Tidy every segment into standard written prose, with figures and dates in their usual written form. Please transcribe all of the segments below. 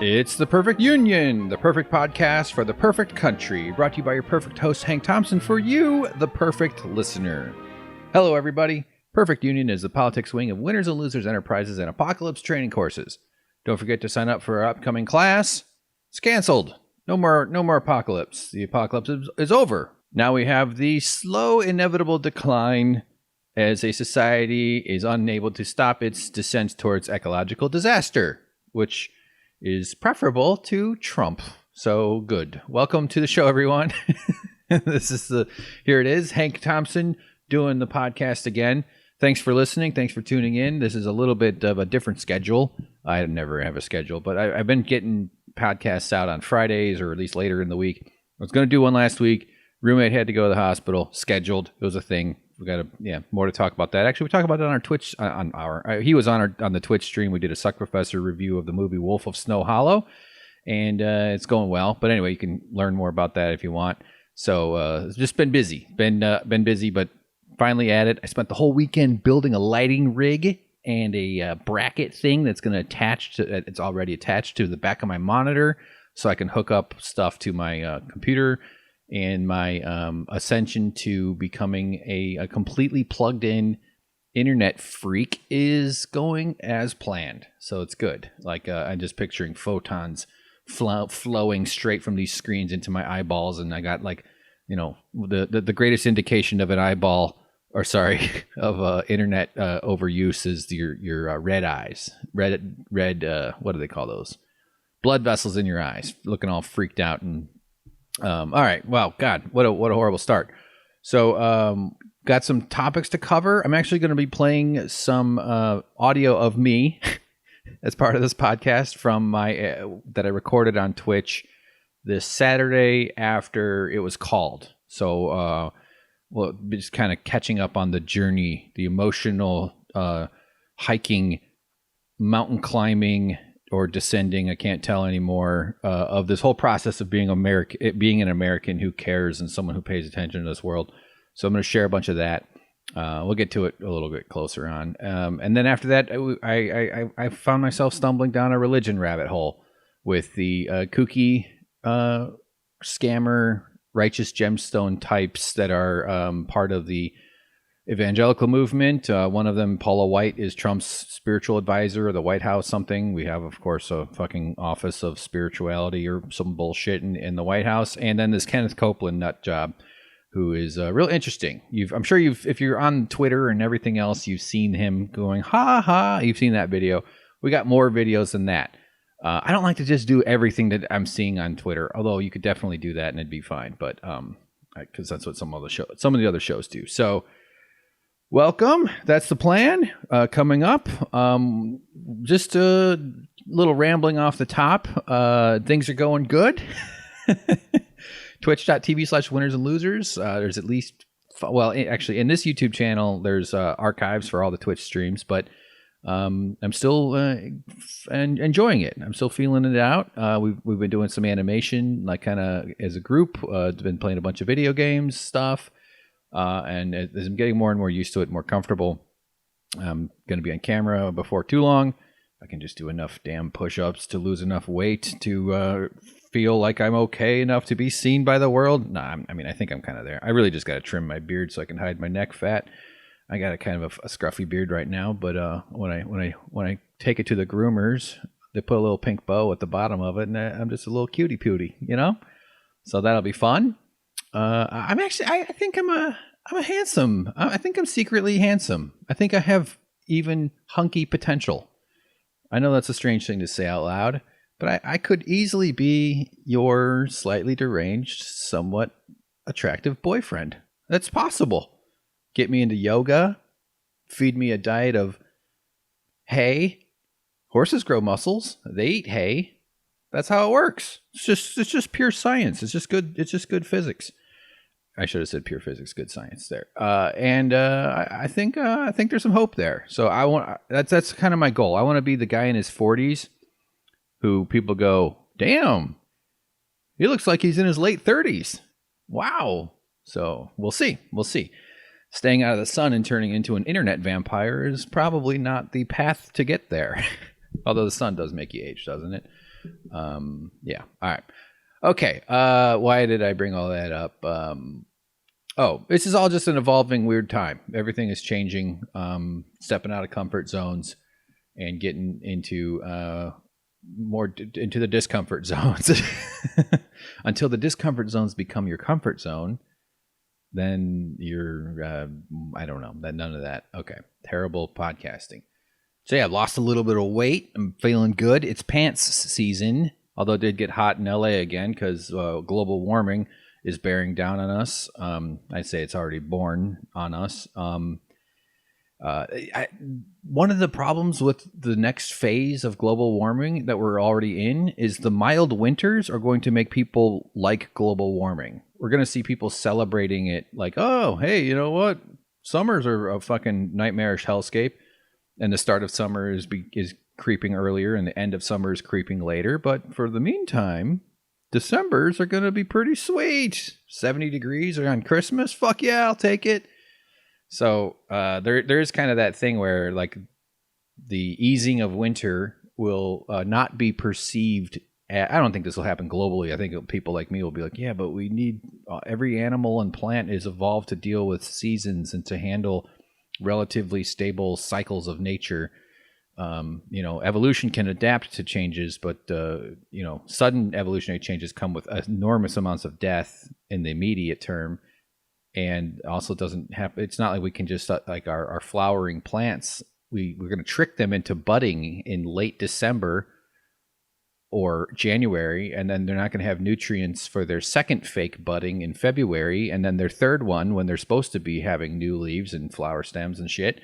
It's The Perfect Union, the perfect podcast for the perfect country, brought to you by your perfect host, Hank Thompson, for you, the perfect listener. Hello, everybody. Perfect Union is the politics wing of Winners and Losers Enterprises and Apocalypse training courses. Don't forget to sign up for our upcoming class. It's canceled. No more apocalypse. The apocalypse is over. Now we have the slow, inevitable decline as a society is unable to stop its descent towards ecological disaster, which is preferable to Trump. So good. Welcome to the show, everyone. Here it is, Hank Thompson doing the podcast again. Thanks for listening. Thanks for tuning in. This is a little bit of a different schedule. I never have a schedule, but I've been getting podcasts out on Fridays or at least later in the week. I was going to do one last week. Roommate had to go to the hospital. Scheduled. It was a thing. We got more to talk about that. Actually, we talked about it on our Twitch. He was on the Twitch stream. We did a Suck Professor review of the movie Wolf of Snow Hollow, and it's going well. But anyway, you can learn more about that if you want. So it's just been busy. Been busy, but finally at it. I spent the whole weekend building a lighting rig and a bracket thing that's going to attach to. It's already attached to the back of my monitor, so I can hook up stuff to my computer. And my ascension to becoming a completely plugged-in internet freak is going as planned. So it's good. Like I'm just picturing photons flowing straight from these screens into my eyeballs, and I got the greatest indication of an eyeball, or sorry, of internet overuse is your red eyes. Red. What do they call those? Blood vessels in your eyes, looking all freaked out and. All right. Well, God, what a horrible start. So, got some topics to cover. I'm actually going to be playing some audio of me as part of this podcast from my that I recorded on Twitch this Saturday after it was called. So, just kind of catching up on the journey, the emotional hiking, mountain climbing. Or descending, I can't tell anymore, of this whole process of being an American who cares and someone who pays attention to this world. So I'm going to share a bunch of that. We'll get to it a little bit closer on. And then after that, I found myself stumbling down a religion rabbit hole with the kooky scammer righteous gemstone types that are part of the evangelical movement. One of them, Paula White, is Trump's spiritual advisor or the White House something. We have, of course, a fucking office of spirituality or some bullshit in the White House. And then this Kenneth Copeland nut job, who is real interesting. I'm sure if you're on Twitter and everything else, you've seen him going, ha ha. You've seen that video. We got more videos than that. I don't like to just do everything that I'm seeing on Twitter, although you could definitely do that and it'd be fine. But because that's what some of the other shows do. So, welcome. That's the plan. Coming up, just a little rambling off the top. Things are going good. Twitch.tv/winners and losers. There's at least, actually, in this YouTube channel, there's archives for all the Twitch streams, but I'm still enjoying it. I'm still feeling it out. We've been doing some animation, like kind of as a group. Been playing a bunch of video games stuff. And as I'm getting more and more used to it, more comfortable, I'm going to be on camera before too long. I can just do enough damn push-ups to lose enough weight to feel like I'm okay enough to be seen by the world. Nah, I think I'm kind of there. I really just got to trim my beard so I can hide my neck fat. I got a kind of a scruffy beard right now, but when I take it to the groomers, they put a little pink bow at the bottom of it, and I'm just a little cutie pootie, So that'll be fun. I think I'm a handsome. I think I'm secretly handsome. I think I have even hunky potential. I know that's a strange thing to say out loud, but I could easily be your slightly deranged, somewhat attractive boyfriend. That's possible. Get me into yoga, feed me a diet of hay. Horses grow muscles. They eat hay. That's how it works. It's just pure science. It's just good physics. I should have said pure physics, good science there. I think there's some hope there. So that's kind of my goal. I want to be the guy in his 40s who people go, damn, he looks like he's in his late 30s. Wow. So we'll see. Staying out of the sun and turning into an internet vampire is probably not the path to get there. Although the sun does make you age, doesn't it? Yeah. All right. Okay. Why did I bring all that up? This is all just an evolving weird time. Everything is changing. Stepping out of comfort zones and getting into more into the discomfort zones. Until the discomfort zones become your comfort zone, then you're I don't know. None of that. Okay. Terrible podcasting. So yeah, I've lost a little bit of weight. I'm feeling good. It's pants season, although it did get hot in LA again because global warming is bearing down on us. I'd say it's already born on us. One of the problems with the next phase of global warming that we're already in is the mild winters are going to make people like global warming. We're going to see people celebrating it like, oh, hey, you know what? Summers are a fucking nightmarish hellscape. And the start of summer is creeping earlier and the end of summer is creeping later. But for the meantime, Decembers are going to be pretty sweet. 70 degrees on Christmas. Fuck yeah, I'll take it. So there is kind of that thing where like the easing of winter will not be perceived. I don't think this will happen globally. I think people like me will be like, yeah, but we need every animal and plant is evolved to deal with seasons and to handle relatively stable cycles of nature. Evolution can adapt to changes, but sudden evolutionary changes come with enormous amounts of death in the immediate term, and also doesn't happen. It's not like we can just like our flowering plants. We're going to trick them into budding in late December or January, and then they're not going to have nutrients for their second fake budding in February, and then their third one when they're supposed to be having new leaves and flower stems and shit.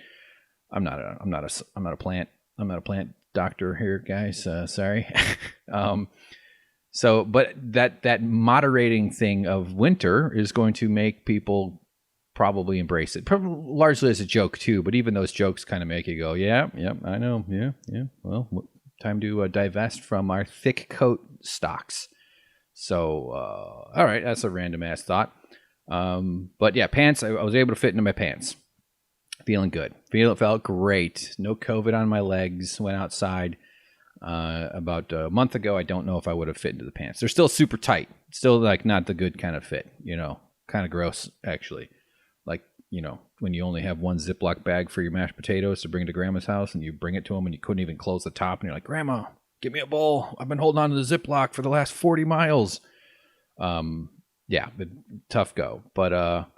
I'm not a plant doctor here, guys. Sorry. But that moderating thing of winter is going to make people probably embrace it, probably largely as a joke too. But even those jokes kind of make you go, yeah, I know, yeah. Well, time to divest from our thick coat stocks. So, all right, that's a random ass thought. But yeah, pants. I was able to fit into my pants. Feeling good. Felt great. No COVID on my legs. Went outside about a month ago. I don't know if I would have fit into the pants. They're still super tight. Still like not the good kind of fit. Kind of gross actually. Like when you only have one Ziploc bag for your mashed potatoes to bring to Grandma's house, and you bring it to them and you couldn't even close the top, and you're like, Grandma, give me a bowl. I've been holding on to the Ziploc for the last 40 miles. Yeah, tough go. But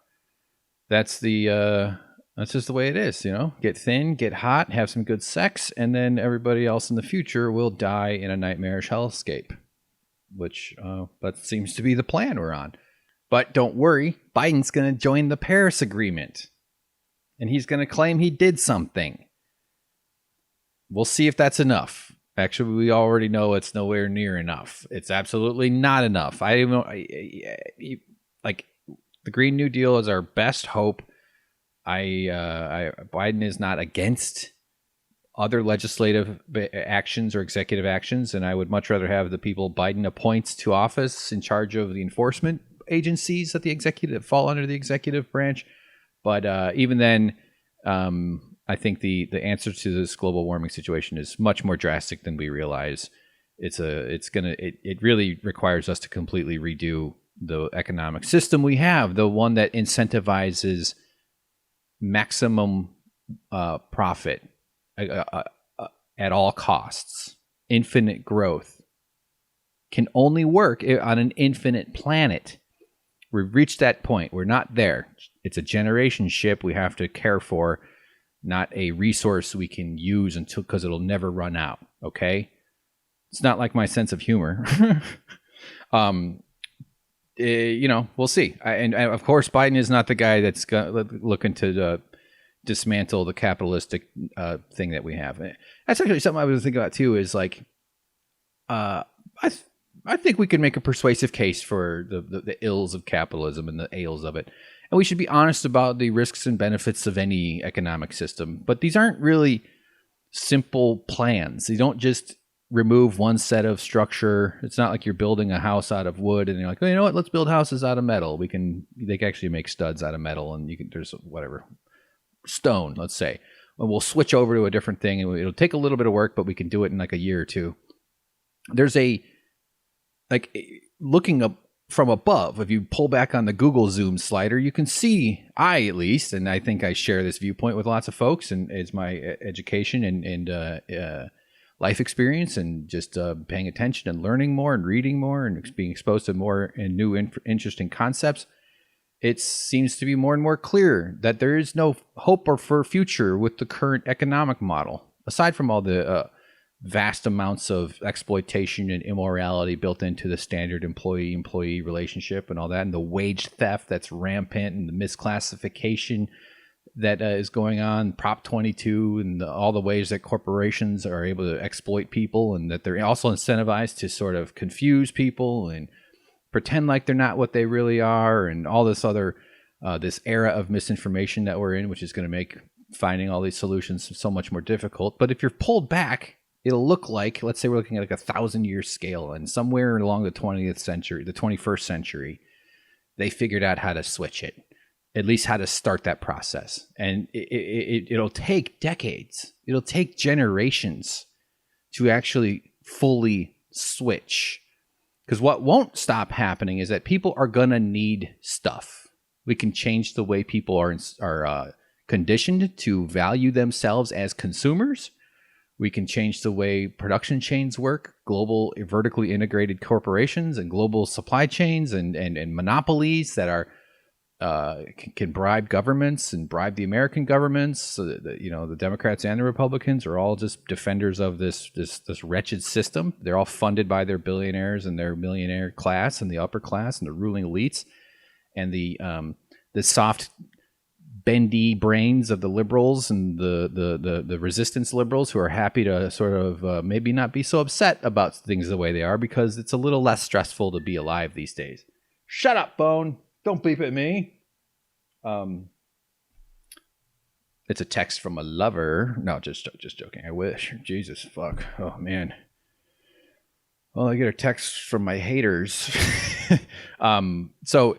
that's just the way it is, Get thin, get hot, have some good sex, and then everybody else in the future will die in a nightmarish hellscape, which that seems to be the plan we're on. But don't worry, Biden's going to join the Paris Agreement, and he's going to claim he did something. We'll see if that's enough. Actually, we already know it's nowhere near enough. It's absolutely not enough. Like the Green New Deal is our best hope. Biden is not against other legislative actions or executive actions, and I would much rather have the people Biden appoints to office in charge of the enforcement agencies that fall under the executive branch. But even then, I think the answer to this global warming situation is much more drastic than we realize. It really requires us to completely redo the economic system we have, the one that incentivizes maximum profit at all costs. Infinite growth can only work on an infinite planet. We've reached that point. We're not there. It's a generation ship we have to care for, not a resource we can use because it'll never run out. Okay? It's not like my sense of humor. We'll see. And of course, Biden is not the guy that's looking to dismantle the capitalistic thing that we have. That's actually something I was thinking about too. Is like, I think we can make a persuasive case for the ills of capitalism and the ails of it, and we should be honest about the risks and benefits of any economic system. But these aren't really simple plans. You don't just remove one set of structure. It's not like you're building a house out of wood and you're like, oh, you know what? Let's build houses out of metal. They can actually make studs out of metal, and there's whatever stone, let's say. we'll switch over to a different thing, and it'll take a little bit of work, but we can do it in like a year or two. There's looking up from above, if you pull back on the Google Zoom slider, you can see, at least, and I think I share this viewpoint with lots of folks, and it's my education and life experience, and just paying attention and learning more and reading more and being exposed to more and new interesting concepts. It seems to be more and more clear that there is no hope or for future with the current economic model, aside from all the vast amounts of exploitation and immorality built into the standard employee-employee relationship and all that, and the wage theft that's rampant, and the misclassification that is going on, Prop 22, and all the ways that corporations are able to exploit people, and that they're also incentivized to sort of confuse people and pretend like they're not what they really are, and all this other, this era of misinformation that we're in, which is going to make finding all these solutions so much more difficult. But if you're pulled back, it'll look like, let's say we're looking at like 1,000-year scale, and somewhere along the 21st century, they figured out how to switch it, at least how to start that process. And it'll take decades, it'll take generations to actually fully switch. Because what won't stop happening is that people are going to need stuff. We can change the way people are conditioned to value themselves as consumers. We can change the way production chains work, global vertically integrated corporations and global supply chains and monopolies that are can bribe governments and bribe the American governments. So that, the Democrats and the Republicans are all just defenders of this wretched system. They're all funded by their billionaires and their millionaire class and the upper class and the ruling elites, and the soft, bendy brains of the liberals and the resistance liberals, who are happy to sort of maybe not be so upset about things the way they are because it's a little less stressful to be alive these days. Shut up, Bone. Don't beep at me. It's a text from a lover. No, just joking. I wish. Jesus, fuck. Oh, man. Well, I get a text from my haters. So...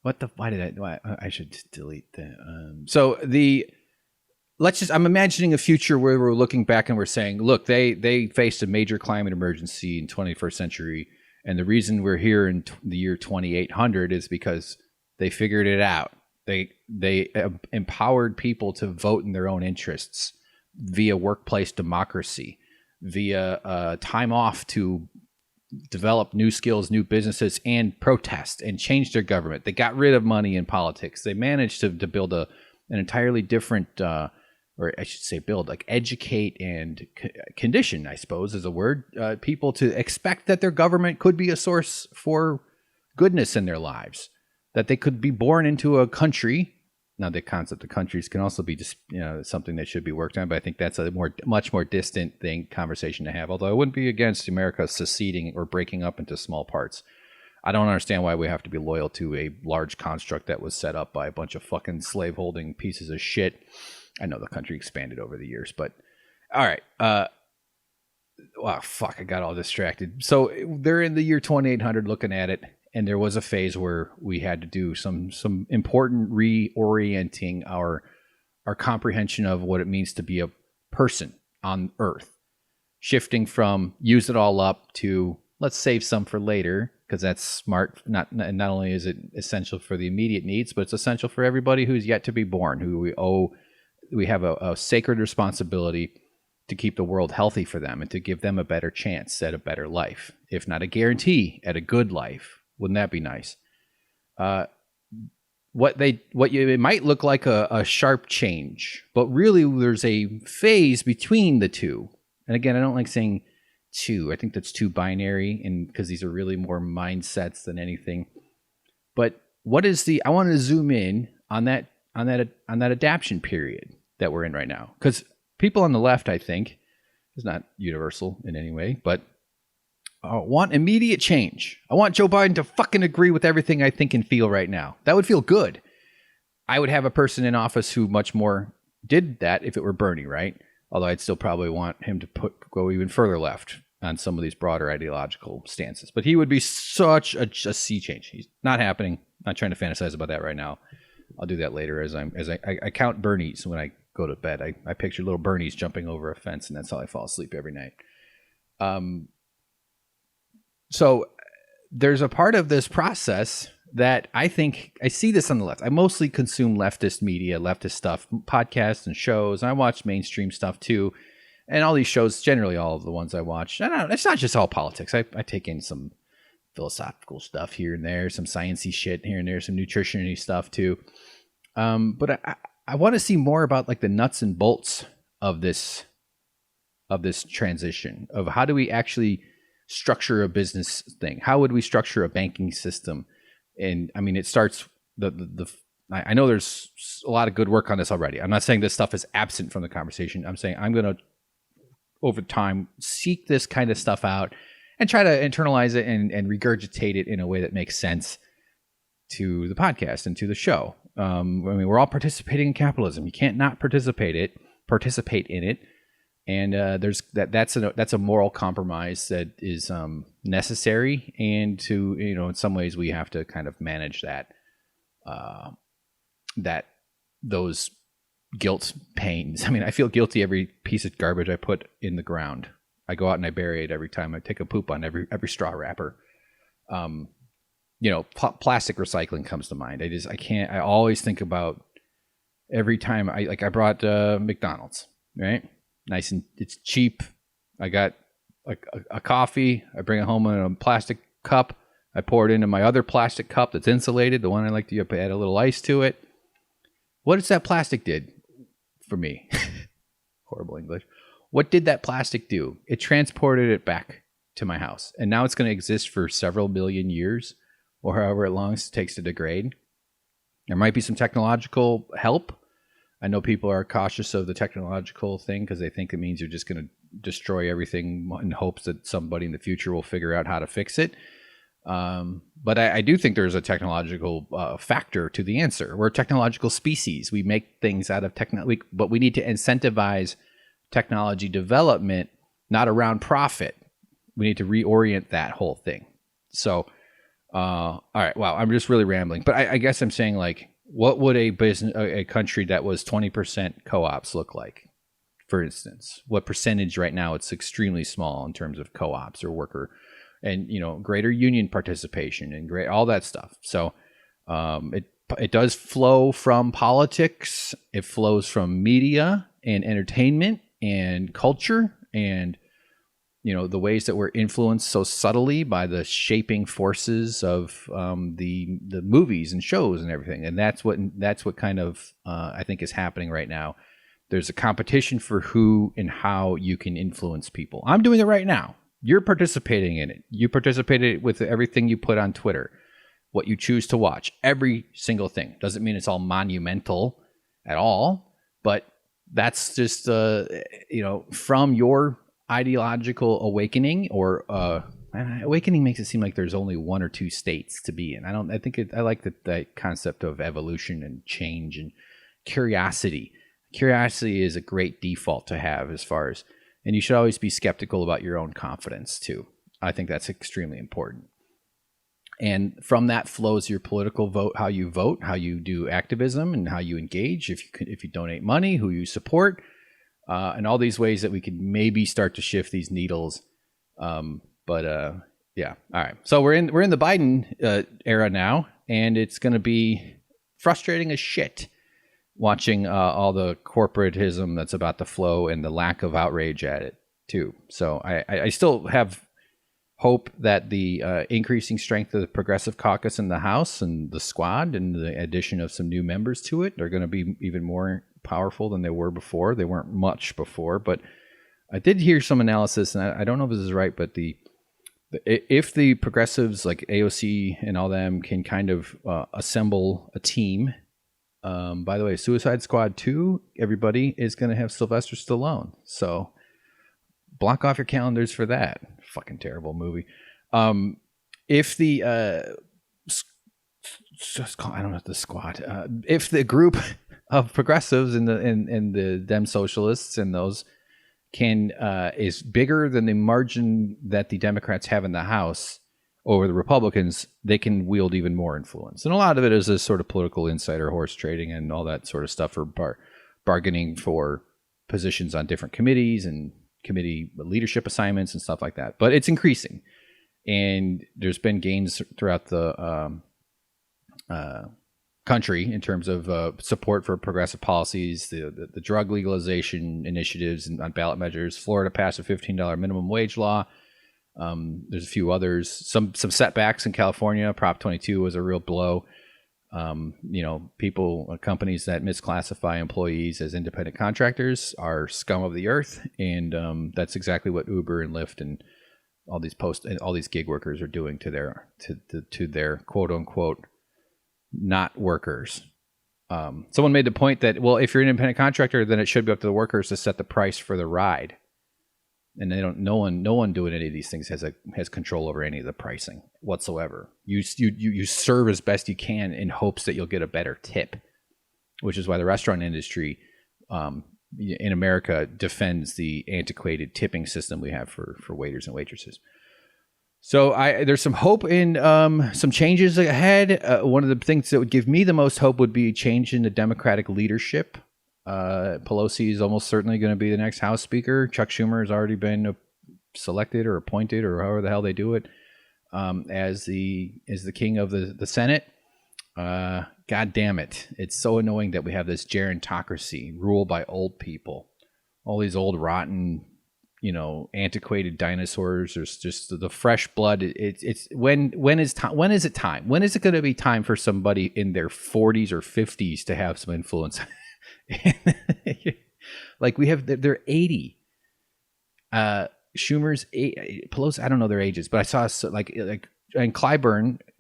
I should delete that. I'm imagining a future where we're looking back and we're saying, look, they faced a major climate emergency in 21st century. And the reason we're here in the year 2800 is because they figured it out. They empowered people to vote in their own interests via workplace democracy, via time off to develop new skills, new businesses, and protest and change their government. They got rid of money in politics. They managed to build an entirely different, or I should say educate and condition, I suppose is a word, people to expect that their government could be a source for goodness in their lives, that they could be born into a country. Now, the concept of countries can also be just, something that should be worked on, but I think that's a much more distant conversation to have. Although I wouldn't be against America seceding or breaking up into small parts. I don't understand why we have to be loyal to a large construct that was set up by a bunch of fucking slave-holding pieces of shit. I know the country expanded over the years, but all right. Wow, fuck! I got all distracted. So they're in the year 2800, looking at it. And there was a phase where we had to do some important reorienting our comprehension of what it means to be a person on Earth, shifting from use it all up to let's save some for later, because that's smart. Not only is it essential for the immediate needs, but it's essential for everybody who's yet to be born, who we have a sacred responsibility to keep the world healthy for them and to give them a better chance at a better life, if not a guarantee at a good life. Wouldn't that be nice? It might look like a sharp change, but really there's a phase between the two. And again, I don't like saying two. I think that's too binary, and because these are really more mindsets than anything. But I want to zoom in on that adaptation period that we're in right now, because people on the left, I think, is not universal in any way, but want immediate change. I want Joe Biden to fucking agree with everything I think and feel right now. That would feel good. I would have a person in office who much more did that if it were Bernie, right? Although I'd still probably want him to go even further left on some of these broader ideological stances. But he would be such a sea change. He's not happening. I'm not trying to fantasize about that right now. I'll do that later as I count Bernies when I go to bed. I picture little Bernies jumping over a fence, and that's how I fall asleep every night. So there's a part of this process that I think I see this on the left. I mostly consume leftist media, leftist stuff, podcasts and shows. And I watch mainstream stuff too. And all these shows, generally all of the ones I watch, I don't know, it's not just all politics. I take in some philosophical stuff here and there, some sciencey shit here and there, some nutrition-y stuff too. But I want to see more about like the nuts and bolts of this transition, of how do we actually structure a business thing? How would we structure a banking system? And I mean, it starts I know there's a lot of good work on this already. I'm not saying this stuff is absent from the conversation. I'm saying I'm going to, over time, seek this kind of stuff out and try to internalize it and regurgitate it in a way that makes sense to the podcast and to the show. I mean, we're all participating in capitalism. You can't not participate in it. And that's a moral compromise that is necessary, and to, you know, in some ways we have to kind of manage those guilt pains. I mean, I feel guilty every piece of garbage I put in the ground. I go out and I bury it every time. I take a poop on every straw wrapper. You know, plastic recycling comes to mind. I always think about every time I brought McDonald's, right? Nice, and it's cheap. I got a coffee. I bring it home in a plastic cup. I pour it into my other plastic cup that's insulated, the one I like to add a little ice to it. What does that plastic did for me? Horrible English. What did that plastic do? It transported it back to my house. And now it's going to exist for several million years, or however long it takes to degrade. There might be some technological help. I know people are cautious of the technological thing because they think it means you're just going to destroy everything in hopes that somebody in the future will figure out how to fix it. But I do think there's a technological factor to the answer. We're a technological species. We make things out of technology, but we need to incentivize technology development, not around profit. We need to reorient that whole thing. So, all right, wow, I'm just really rambling. But I guess I'm saying, like, what would a country that was 20% co-ops look like? For instance, what percentage right now? It's extremely small in terms of co-ops or worker, and, you know, greater union participation and all that stuff. So it does flow from politics. It flows from media and entertainment and culture, and, you know, the ways that we're influenced so subtly by the shaping forces of the movies and shows and everything. And that's what kind of I think is happening right now. There's a competition for who and how you can influence people. I'm doing it right now. You're participating in it. You participated with everything you put on Twitter, what you choose to watch, every single thing. Doesn't mean it's all monumental at all, but that's just, you know, from your ideological awakening, or awakening makes it seem like there's only one or two states to be in. I like that concept of evolution and change and curiosity. Curiosity is a great default to have, as far as, and you should always be skeptical about your own confidence too. I think that's extremely important. And from that flows your political vote, how you do activism, and how you engage. If you donate money, who you support, and all these ways that we could maybe start to shift these needles. Yeah. All right. So we're in the Biden era now, and it's going to be frustrating as shit watching all the corporatism that's about to flow and the lack of outrage at it too. So I still have hope that the increasing strength of the Progressive Caucus in the House and the squad and the addition of some new members to it are going to be even more powerful than they were before. They weren't much before, but I did hear some analysis, and I don't know if this is right, but if the progressives like AOC and all them can kind of assemble a team. By the way, Suicide Squad 2, everybody, is going to have Sylvester Stallone. So block off your calendars for that. Fucking terrible movie. If the I don't know, the squad. If the group of progressives and the Dem socialists and those is bigger than the margin that the Democrats have in the House over the Republicans, they can wield even more influence. And a lot of it is this sort of political insider horse trading and all that sort of stuff for bargaining for positions on different committees and committee leadership assignments and stuff like that. But it's increasing. And there's been gains throughout the country in terms of support for progressive policies, the drug legalization initiatives and on ballot measures. Florida passed a $15 minimum wage law. There's a few others. Some setbacks in California. Prop 22 was a real blow. Companies that misclassify employees as independent contractors are scum of the earth, and that's exactly what Uber and Lyft and all these gig workers are doing to their quote unquote not workers. Someone made the point that, well, if you're an independent contractor, then it should be up to the workers to set the price for the ride. And no one doing any of these things has control over any of the pricing whatsoever. You serve as best you can in hopes that you'll get a better tip, which is why the restaurant industry in America defends the antiquated tipping system we have for waiters and waitresses. So there's some hope in some changes ahead. One of the things that would give me the most hope would be a change in the Democratic leadership. Pelosi is almost certainly going to be the next House Speaker. Chuck Schumer has already been selected or appointed, or however the hell they do it, as the king of the Senate. God damn it! It's so annoying that we have this gerontocracy ruled by old people, all these old rotten, antiquated dinosaurs. There's just the fresh blood. It's when is time? When is it time? When is it going to be time for somebody in their 40s or 50s to have some influence? Like they're 80. Schumer's 8, Pelosi, I don't know their ages, but I saw and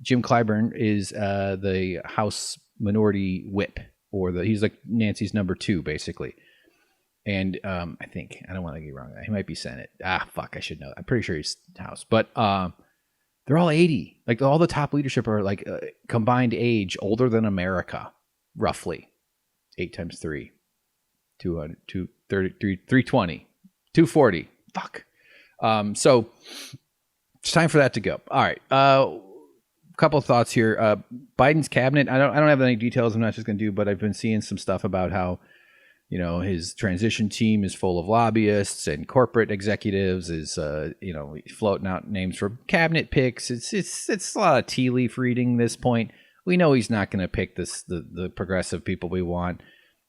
Jim Clyburn is the House Minority Whip, he's like Nancy's number 2 basically. And I think, I don't want to get wrong, he might be Senate. I should know. I'm pretty sure he's House, but they're all 80. Like all the top leadership are like combined age older than America, roughly. 8 times 3, 200, 230, 320, 240. Fuck. So it's time for that to go. All right. A couple of thoughts here. Biden's cabinet. I don't have any details. I'm not just going to do, but I've been seeing some stuff about how, his transition team is full of lobbyists and corporate executives. Is floating out names for cabinet picks. It's a lot of tea leaf reading at this point. We know he's not going to pick the progressive people we want.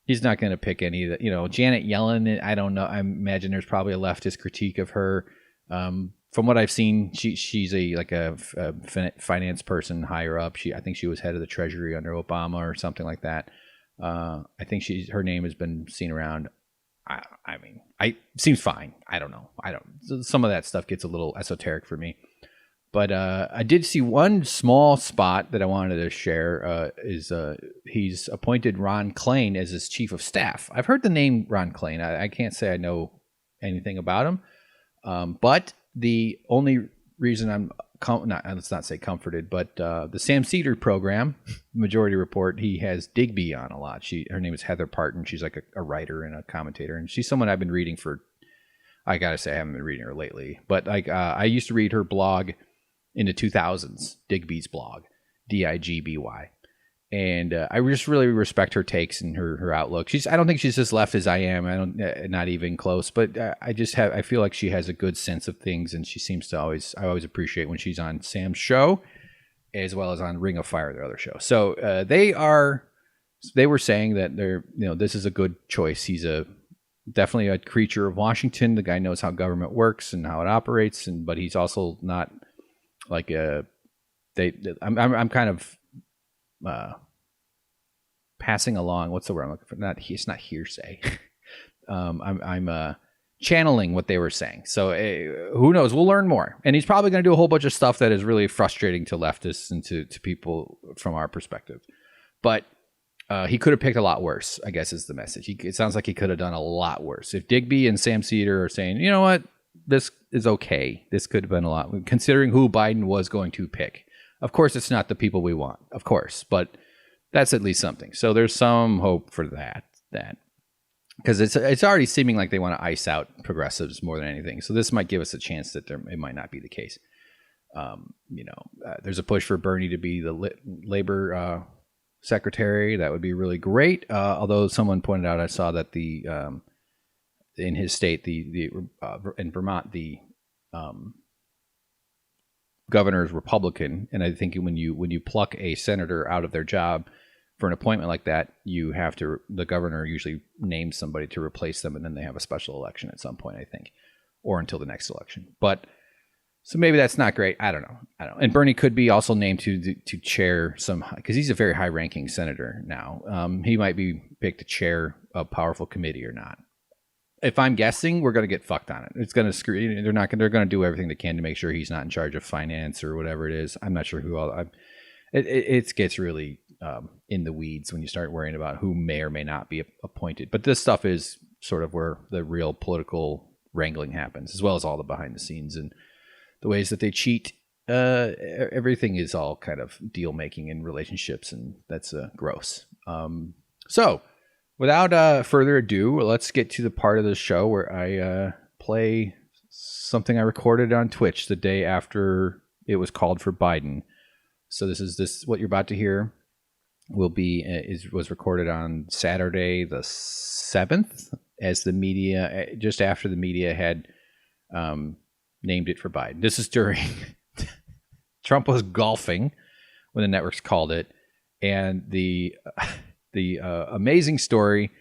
He's not going to pick any of the, Janet Yellen. I don't know. I imagine there's probably a leftist critique of her. From what I've seen, she's a finance person higher up. I think she was head of the Treasury under Obama or something like that. I think her name has been seen around. I mean, seems fine. I don't know. Some of that stuff gets a little esoteric for me. But I did see one small spot that I wanted to share he's appointed Ron Klain as his chief of staff. I've heard the name Ron Klain. I can't say I know anything about him. But the only reason let's not say comforted, but the Sam Cedar program, Majority Report, he has Digby on a lot. Her name is Heather Parton. She's like a writer and a commentator. And she's someone I've been reading I got to say I haven't been reading her lately. But I used to read her blog in the 2000s, Digby's blog, Digby, and I just really respect her takes and her outlook. I don't think she's as left as I am. Not even close. But I feel like she has a good sense of things, and she seems to I always appreciate when she's on Sam's show, as well as on Ring of Fire, their other show. So they were saying that this is a good choice. He's definitely a creature of Washington. The guy knows how government works and how it operates, but he's also not. Like I'm kind of passing along. What's the word I'm looking for? It's not hearsay. I'm channeling what they were saying. So who knows? We'll learn more. And he's probably going to do a whole bunch of stuff that is really frustrating to leftists and to people from our perspective. But he could have picked a lot worse, I guess is the message. It sounds like he could have done a lot worse. If Digby and Sam Cedar are saying, you know what? This is okay. This could have been a lot, considering who Biden was going to pick. Of course, it's not the people we want, of course, but that's at least something. So there's some hope for that because it's already seeming like they want to ice out progressives more than anything. So this might give us a chance that it might not be the case. There's a push for Bernie to be the labor secretary, that would be really great. Although someone pointed out, I saw that in his state, in Vermont, the governor is Republican, and I think when you pluck a senator out of their job for an appointment like that, the governor usually names somebody to replace them, and then they have a special election at some point, I think, or until the next election. But so maybe that's not great. I don't know. And Bernie could be also named to chair because he's a very high-ranking senator now. He might be picked to chair a powerful committee or not. If I'm guessing, we're going to get fucked on it. It's going to screw. They're going to do everything they can to make sure he's not in charge of finance or whatever it is. I'm not sure who all. It gets really in the weeds when you start worrying about who may or may not be appointed. But this stuff is sort of where the real political wrangling happens, as well as all the behind the scenes and the ways that they cheat. Everything is all kind of deal making in relationships, and that's gross. So without further ado, let's get to the part of the show where I play something I recorded on Twitch the day after it was called for Biden. So what you're about to hear was recorded on Saturday the 7th, as the media, just after the media had named it for Biden. This is during Trump was golfing when the networks called it, and the amazing story,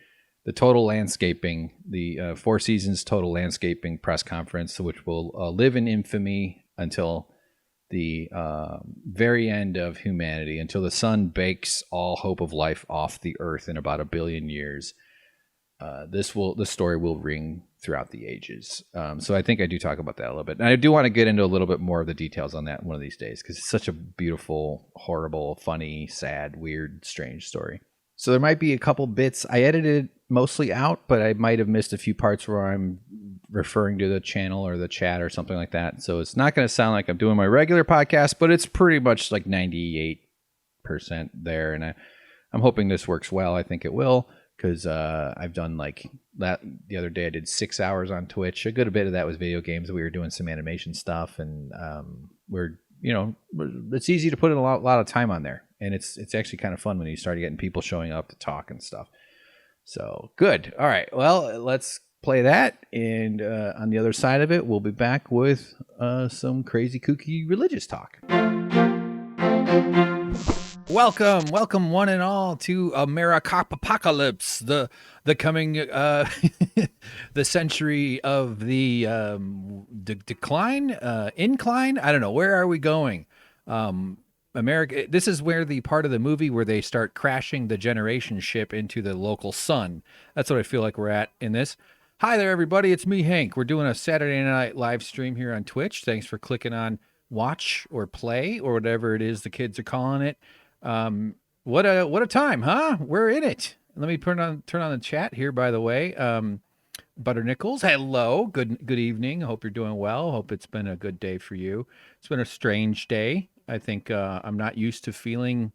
the total landscaping, the Four Seasons total landscaping press conference, which will live in infamy until the very end of humanity, until the sun bakes all hope of life off the earth in about 1 billion years. This story will ring throughout the ages. So I think I do talk about that a little bit. And I do want to get into a little bit more of the details on that one of these days, because it's such a beautiful, horrible, funny, sad, weird, strange story. So there might be a couple bits. I edited mostly out, but I might have missed a few parts where I'm referring to the channel or the chat or something like that. So it's not going to sound like I'm doing my regular podcast, but it's pretty much like 98% there. And I'm hoping this works well. I think it will, because I've done like that. The other day I did 6 hours on Twitch. A good bit of that was video games. We were doing some animation stuff, and it's easy to put in a lot of time on there. And it's actually kind of fun when you start getting people showing up to talk and stuff. So good. All right. Well, let's play that. And on the other side of it, we'll be back with some crazy, kooky religious talk. Welcome one and all to Americapocalypse, the coming the century of the decline, incline. I don't know. Where are we going? America. This is where the part of the movie where they start crashing the generation ship into the local sun. That's what I feel like we're at in this. Hi there, everybody. It's me, Hank. We're doing a Saturday night live stream here on Twitch. Thanks for clicking on watch or play or whatever it is the kids are calling it. What a time, huh? We're in it. Let me turn on the chat here, by the way. Butter Nichols, hello. Good evening. Hope you're doing well. Hope it's been a good day for you. It's been a strange day. I think I'm not used to feeling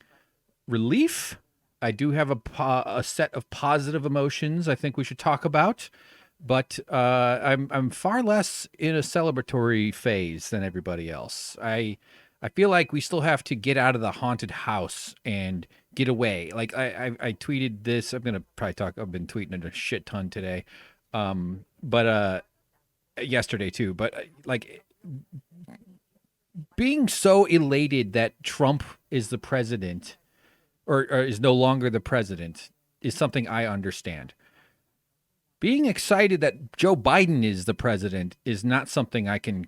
relief. I do have a set of positive emotions I think we should talk about, but I'm far less in a celebratory phase than everybody else. I feel like we still have to get out of the haunted house and get away. Like I tweeted this. I'm gonna probably talk. I've been tweeting a shit ton today, but yesterday too. But like being so elated that Trump is the president, or is no longer the president, is something I understand. Being excited that Joe Biden is the president is not something I can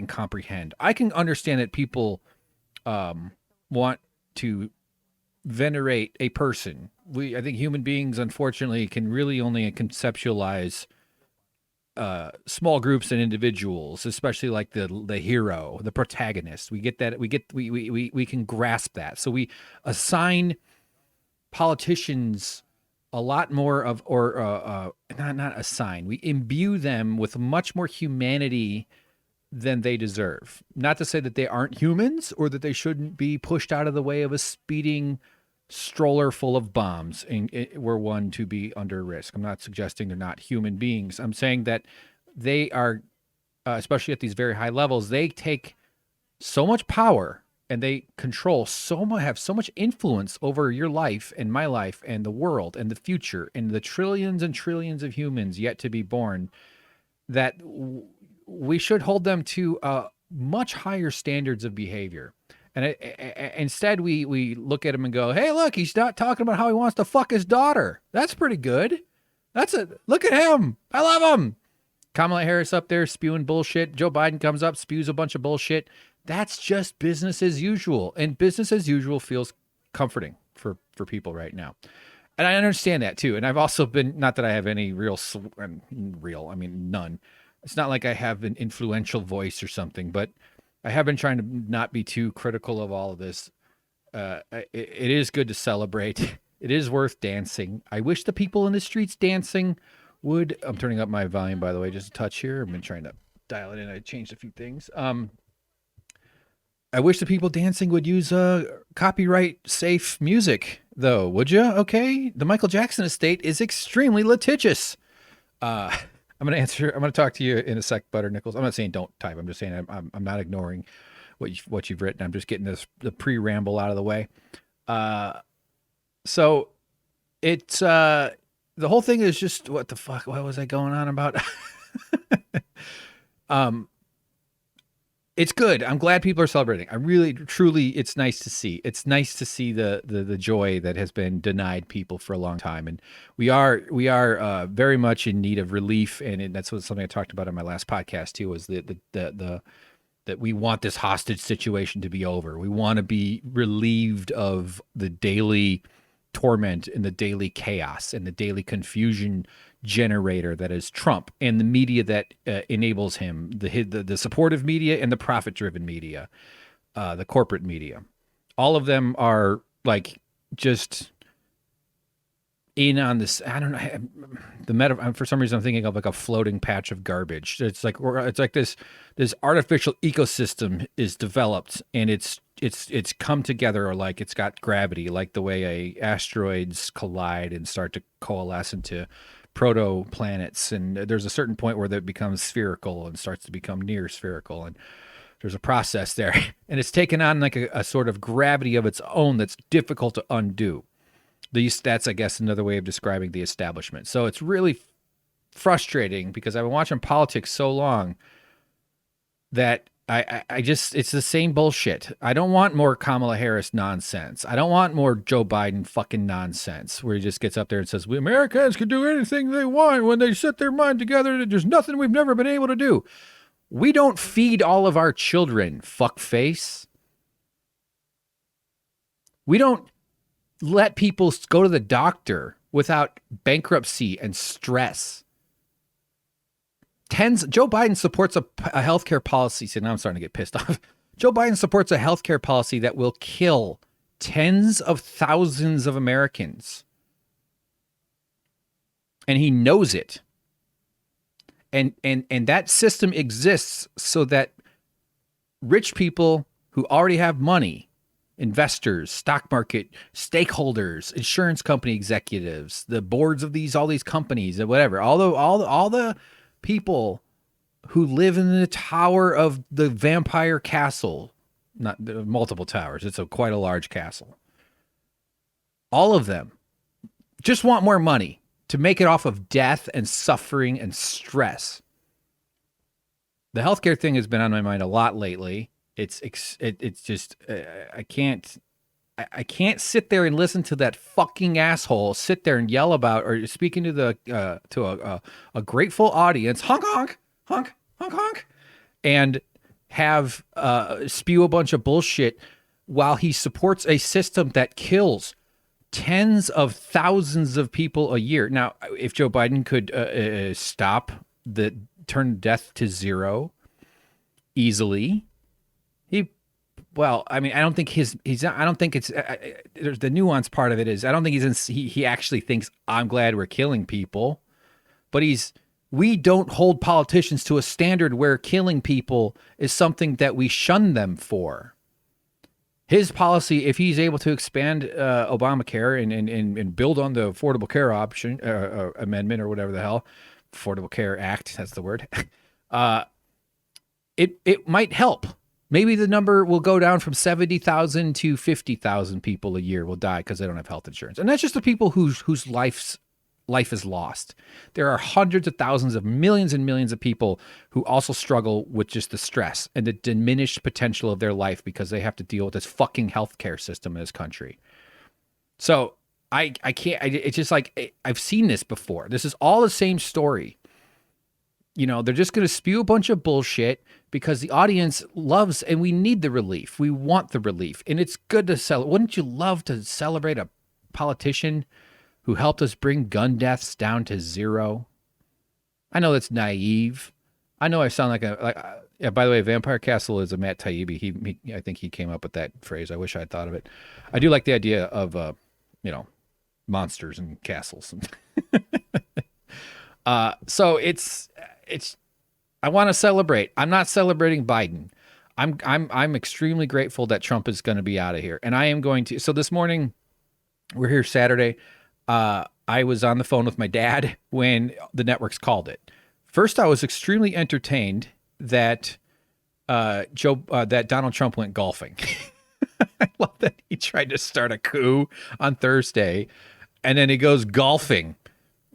comprehend. I can understand that people want to venerate a person. I think human beings, unfortunately, can really only conceptualize small groups and individuals, especially like the hero, the protagonist. We get that. We can grasp that. So we assign politicians a lot more of, or not assign. We imbue them with much more humanity than they deserve. Not to say that they aren't humans or that they shouldn't be pushed out of the way of a speeding stroller full of bombs and were one to be under risk. I'm not suggesting they're not human beings. I'm saying that they are, especially at these very high levels, they take so much power and they control so much, have so much influence over your life and my life and the world and the future and the trillions and trillions of humans yet to be born, that we should hold them to much higher standards of behavior. And instead, we look at him and go, "Hey, look, he's not talking about how he wants to fuck his daughter. That's pretty good. Look at him. I love him." Kamala Harris up there spewing bullshit. Joe Biden comes up, spews a bunch of bullshit. That's just business as usual, and business as usual feels comforting for people right now. And I understand that too. And I've also been, not that I have any I mean, none. It's not like I have an influential voice or something, but I have been trying to not be too critical of all of this. It is good to celebrate. It is worth dancing. I wish the people in the streets dancing would. I'm turning up my volume, by the way, just a touch here. I've been trying to dial it in. I changed a few things. I wish the people dancing would use copyright safe music, though. Would you? Okay. The Michael Jackson estate is extremely litigious. I'm going to talk to you in a sec, Butter Nichols. I'm not saying don't type. I'm just saying I'm not ignoring what you've written. I'm just getting the pre-ramble out of the way. So it's, the whole thing is just, what the fuck? What was I going on about? It's good. I'm glad people are celebrating. I really, truly, it's nice to see. It's nice to see the joy that has been denied people for a long time, and we are very much in need of relief. And that's something I talked about in my last podcast too. Was that we want this hostage situation to be over. We want to be relieved of the daily torment and the daily chaos and the daily confusion generator that is Trump and the media that enables him, the supportive media and the profit-driven media, the corporate media. All of them are like just in on this. I don't know. For some reason, I'm thinking of like a floating patch of garbage. It's like this artificial ecosystem is developed, and it's come together, or like it's got gravity, like the way asteroids collide and start to coalesce into protoplanets, and there's a certain point where that becomes spherical and starts to become near spherical, and there's a process there, and it's taken on like a sort of gravity of its own that's difficult to undo. That's, I guess, another way of describing the establishment. So it's really frustrating because I've been watching politics so long that I just, it's the same bullshit. I don't want more Kamala Harris nonsense. I don't want more Joe Biden fucking nonsense where he just gets up there and says, we Americans can do anything they want when they set their mind together. There's nothing we've never been able to do. We don't feed all of our children, fuckface. We don't let people go to the doctor without bankruptcy and stress. Joe Biden supports a healthcare policy. See, now I'm starting to get pissed off. Joe Biden supports a healthcare policy that will kill tens of thousands of Americans. And he knows it. And that system exists so that rich people who already have money, investors, stock market stakeholders, insurance company executives, the boards of all these companies and whatever, all the people who live in the tower of the vampire castle, not multiple towers, it's quite a large castle. All of them just want more money to make it off of death and suffering and stress. The healthcare thing has been on my mind a lot lately. It's just I can't sit there and listen to that fucking asshole sit there and yell about, or speaking to a grateful audience, honk honk honk honk honk, and have spew a bunch of bullshit while he supports a system that kills tens of thousands of people a year. Now, if Joe Biden could turn death to zero easily, I don't think there's the nuance part of it is, I don't think he actually thinks I'm glad we're killing people, but we don't hold politicians to a standard where killing people is something that we shun them for. His policy, if he's able to expand Obamacare and build on the Affordable Care option amendment or whatever the hell, Affordable Care Act, that's the word, it might help. Maybe the number will go down from 70,000 to 50,000 people a year will die because they don't have health insurance. And that's just the people whose life is lost. There are hundreds of thousands of millions and millions of people who also struggle with just the stress and the diminished potential of their life because they have to deal with this fucking healthcare system in this country. So I can't, it's just like, I've seen this before. This is all the same story. You know, they're just going to spew a bunch of bullshit because the audience loves, and we need the relief. We want the relief. And it's good to celebrate. Wouldn't you love to celebrate a politician who helped us bring gun deaths down to zero? I know that's naive. I know I sound yeah, by the way, Vampire Castle is a Matt Taibbi. He I think he came up with that phrase. I wish I had thought of it. I do like the idea of, you know, monsters and castles. So it's, I want to celebrate. I'm not celebrating Biden. I'm extremely grateful that Trump is going to be out of here. And I am going to, so this morning, we're here Saturday. I was on the phone with my dad when the networks called it. First, I was extremely entertained that that Donald Trump went golfing. I love that he tried to start a coup on Thursday, and then he goes golfing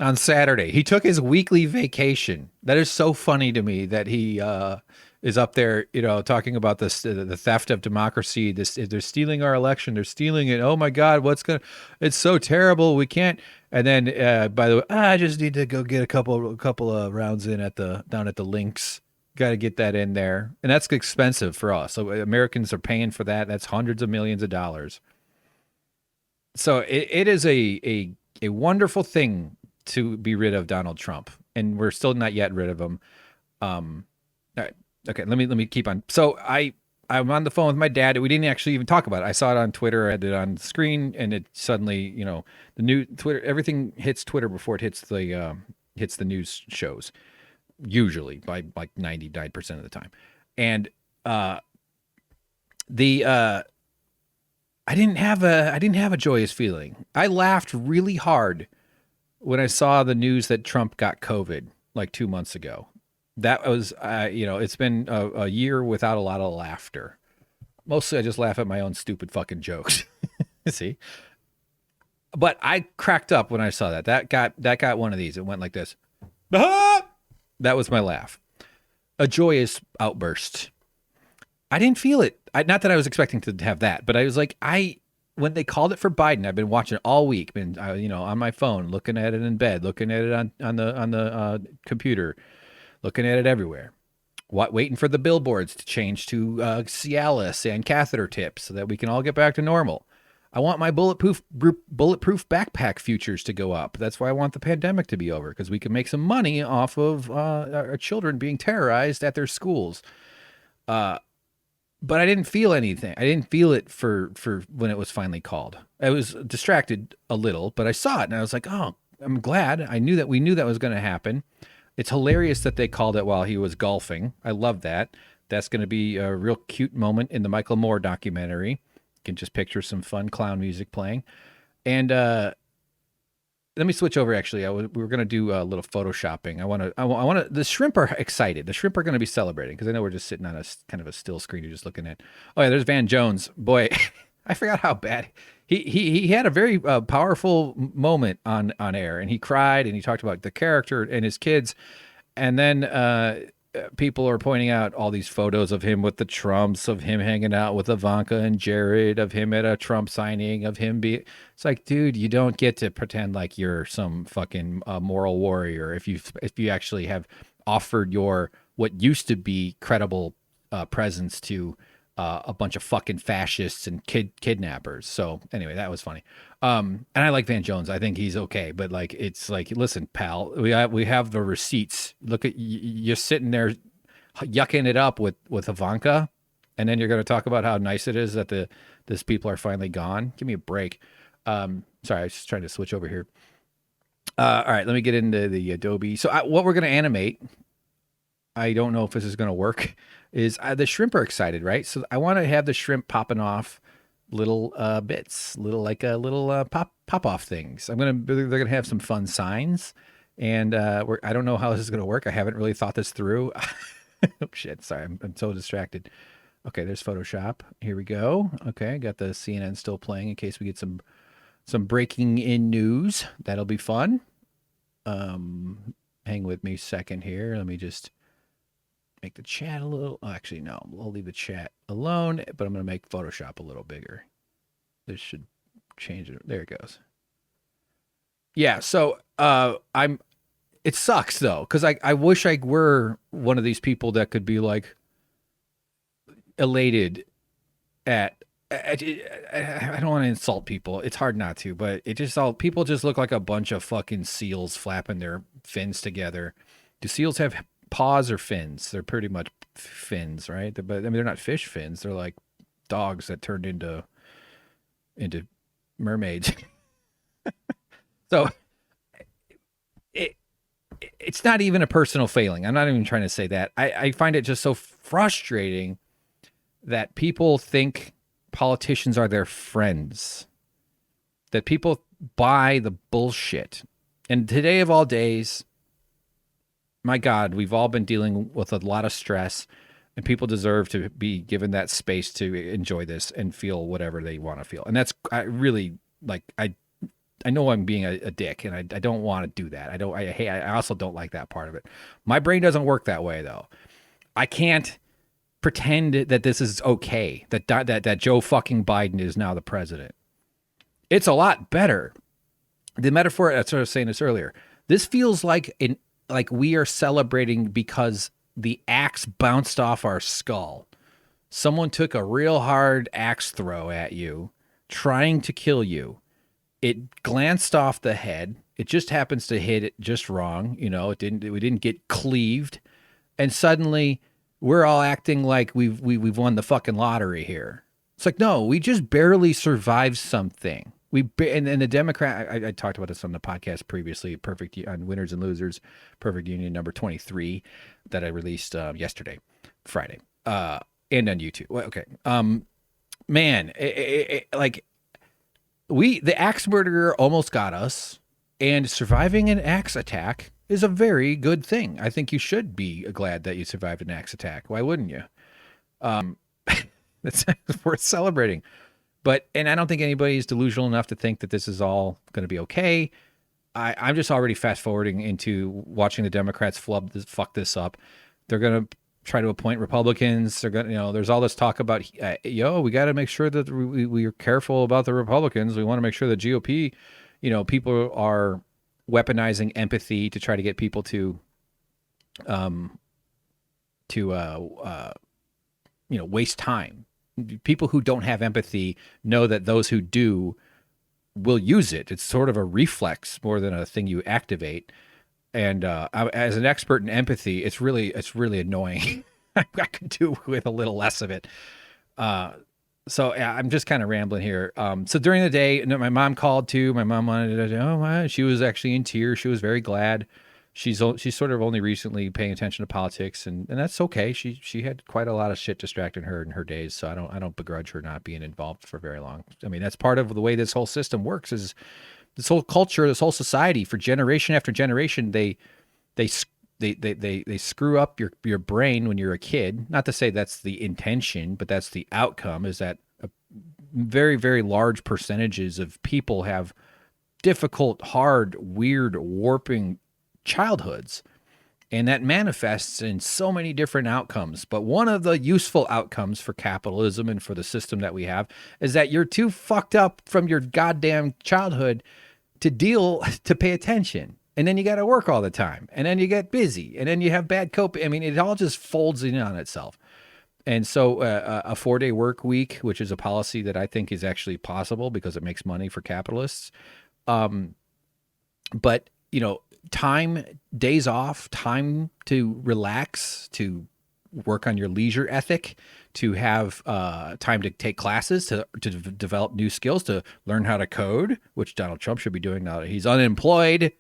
on Saturday. He took his weekly vacation. That is so funny to me that he is up there, you know, talking about this, the theft of democracy. They're stealing our election. They're stealing it. Oh my God, it's so terrible. We can't. And then, by the way, I just need to go get a couple of rounds in down at the links. Got to get that in there. And that's expensive for us. So Americans are paying for that. That's hundreds of millions of dollars. So it is a wonderful thing to be rid of Donald Trump, and we're still not yet rid of him. All right. Okay, let me keep on. So I'm on the phone with my dad. We didn't actually even talk about it. I saw it on Twitter. I had it on the screen, and it suddenly, you know, the new Twitter, everything hits Twitter before it hits the news shows, usually by like 99% of the time. And I didn't have a joyous feeling. I laughed really hard when I saw the news that Trump got COVID like 2 months ago. That was, you know, it's been a year without a lot of laughter. Mostly I just laugh at my own stupid fucking jokes. See? But I cracked up when I saw that. That got one of these. It went like this. That was my laugh. A joyous outburst. I didn't feel it. Not that I was expecting to have that, but I was like, when they called it for Biden, I've been watching it all week, been, you know, on my phone, looking at it in bed, looking at it on the computer, looking at it everywhere. Waiting for the billboards to change to Cialis and catheter tips so that we can all get back to normal. I want my bulletproof backpack futures to go up. That's why I want the pandemic to be over, because we can make some money off of our children being terrorized at their schools. But I didn't feel anything. I didn't feel it for when it was finally called. I was distracted a little, but I saw it and I was like, oh, I'm glad. We knew that was going to happen. It's hilarious that they called it while he was golfing. I love that. That's going to be a real cute moment in the Michael Moore documentary. You can just picture some fun clown music playing. And let me switch over. Actually, we're going to do a little photoshopping. I want to. The shrimp are excited. The shrimp are going to be celebrating because I know we're just sitting on a kind of a still screen. You're just looking at. Oh yeah, there's Van Jones. Boy, I forgot how bad he had a very powerful moment on air, and he cried and he talked about the character and his kids, and then people are pointing out all these photos of him with the Trumps, of him hanging out with Ivanka and Jared, of him at a Trump signing, of him being. It's like, dude, you don't get to pretend like you're some fucking moral warrior if you actually have offered your what used to be credible presence to a bunch of fucking fascists and kidnappers. So anyway, that was funny. And I like Van Jones. I think he's okay, but like, it's like, listen, pal, we have the receipts. Look at you're sitting there yucking it up with Ivanka, and then you're going to talk about how nice it is that these people are finally gone. Give me a break. Sorry, I was just trying to switch over here. All right, let me get into the Adobe. So what we're going to animate, I don't know if this is going to work, is the shrimp are excited, right? So I want to have the shrimp popping off little bits, little pop off things. They're going to have some fun signs, and I don't know how this is going to work. I haven't really thought this through. Oh shit, sorry, I'm so distracted. Okay, there's Photoshop. Here we go. Okay, got the CNN still playing in case we get some breaking in news. That'll be fun. Hang with me a second here. Let me just make the chat a little. Oh, actually, no, I'll leave the chat alone, but I'm going to make Photoshop a little bigger. This should change it. There it goes. Yeah, so it sucks though, because I wish I were one of these people that could be like elated at I don't want to insult people. It's hard not to, but it just all people just look like a bunch of fucking seals flapping their fins together. Do seals have paws or fins? They're pretty much fins, right? But I mean, they're not fish fins. They're like dogs that turned into mermaids. So it's not even a personal failing. I'm not even trying to say that. I find it just so frustrating that people think politicians are their friends, that people buy the bullshit. And today of all days, my God, we've all been dealing with a lot of stress, and people deserve to be given that space to enjoy this and feel whatever they want to feel. And that's I really like. I know I'm being a dick, and I don't want to do that. I also don't like that part of it. My brain doesn't work that way though. I can't pretend that this is okay, that Joe fucking Biden is now the president. It's a lot better. The metaphor, I was saying this earlier, this feels like we are celebrating because the axe bounced off our skull. Someone took a real hard axe throw at you, trying to kill you. It glanced off the head. It just happens to hit it just wrong. We didn't get cleaved. And suddenly we're all acting like we've won the fucking lottery here. It's like, no, we just barely survived something. And the Democrat, I talked about this on the podcast previously, on Winners and Losers, Perfect Union number 23 that I released yesterday, Friday, and on YouTube. Okay. Man, the axe murderer almost got us, and surviving an axe attack is a very good thing. I think you should be glad that you survived an axe attack. Why wouldn't you? It's worth celebrating. And I don't think anybody's delusional enough to think that this is all going to be okay. I'm just already fast forwarding into watching the Democrats fuck this up. They're going to try to appoint Republicans. They're going to, there's all this talk about, we got to make sure that we are careful about the Republicans. We want to make sure the GOP, people are weaponizing empathy to try to get people to waste time. People who don't have empathy know that those who do will use it. It's sort of a reflex more than a thing you activate. And as an expert in empathy, it's really annoying. I could do with a little less of it. So yeah, I'm just kind of rambling here. So during the day, my mom called too. My mom wanted to, she was actually in tears. She was very glad. She's sort of only recently paying attention to politics, and that's okay. She had quite a lot of shit distracting her in her days, so I don't begrudge her not being involved for very long. I mean, that's part of the way this whole system works. Is this whole culture, this whole society, for generation after generation, they screw up your brain when you're a kid. Not to say that's the intention, but that's the outcome. Is that very, very large percentages of people have difficult, hard, weird, warping childhoods, and that manifests in so many different outcomes. But one of the useful outcomes for capitalism and for the system that we have is that you're too fucked up from your goddamn childhood to pay attention. And then you got to work all the time, and then you get busy, and then you have bad coping. I mean, it all just folds in on itself. And so a 4-day work week, which is a policy that I think is actually possible because it makes money for capitalists. But time, days off, time to relax, to work on your leisure ethic, to have time to take classes, to develop new skills, to learn how to code, which Donald Trump should be doing now that he's unemployed. It'd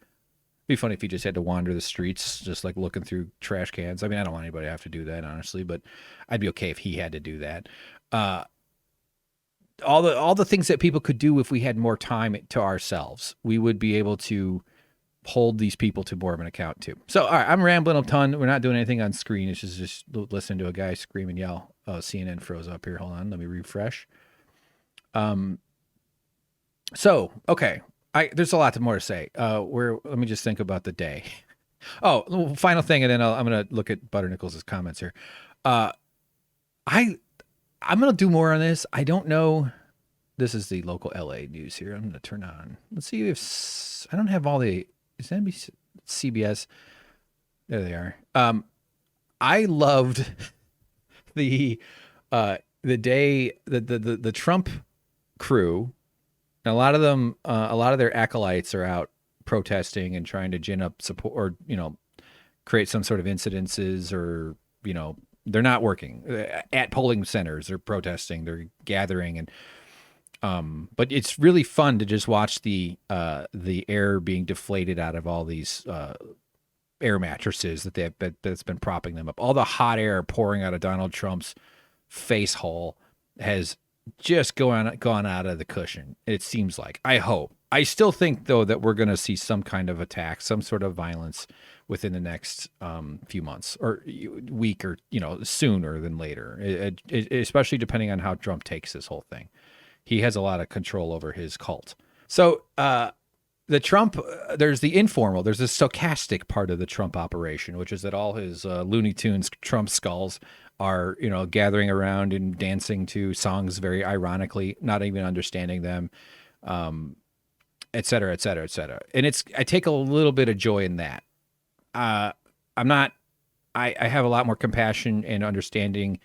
be funny if he just had to wander the streets, just like looking through trash cans. I mean, I don't want anybody to have to do that, honestly, but I'd be okay if he had to do that. All the things that people could do if we had more time to ourselves, we would be able to hold these people to more of an account too. So, all right, I'm rambling a ton. We're not doing anything on screen. It's just listening to a guy scream and yell. CNN froze up here. Hold on, let me refresh. So okay, there's a lot more to say. Let me just think about the day. Oh, final thing, and then I'm gonna look at Butter Nichols' comments here. I'm gonna do more on this. I don't know. This is the local LA news here. I'm gonna turn on. Let's see if I don't have all the. Is that NBC, CBS? There they are. I loved the day the Trump crew. And a lot of them, a lot of their acolytes are out protesting and trying to gin up support, or create some sort of incidences, or they're not working at polling centers. They're protesting. They're gathering, and but it's really fun to just watch the air being deflated out of all these air mattresses that's been propping them up. All the hot air pouring out of Donald Trump's face hole has just gone out of the cushion. It seems like. I hope. I still think though that we're going to see some kind of attack, some sort of violence within the next few months or week, or sooner than later. Especially depending on how Trump takes this whole thing. He has a lot of control over his cult. So the Trump, there's the informal, there's the stochastic part of the Trump operation, which is that all his Looney Tunes Trump skulls are, gathering around and dancing to songs very ironically, not even understanding them, et cetera, et cetera, et cetera. And I take a little bit of joy in that. I have a lot more compassion and understanding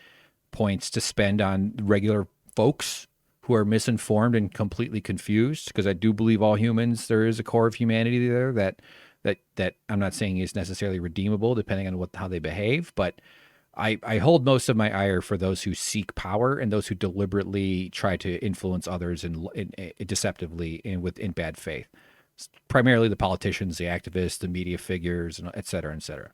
points to spend on regular folks who are misinformed and completely confused, because I do believe all humans, there is a core of humanity there that I'm not saying is necessarily redeemable depending on how they behave, but I hold most of my ire for those who seek power and those who deliberately try to influence others in deceptively and in bad faith. Primarily the politicians, the activists, the media figures, and et cetera, et cetera.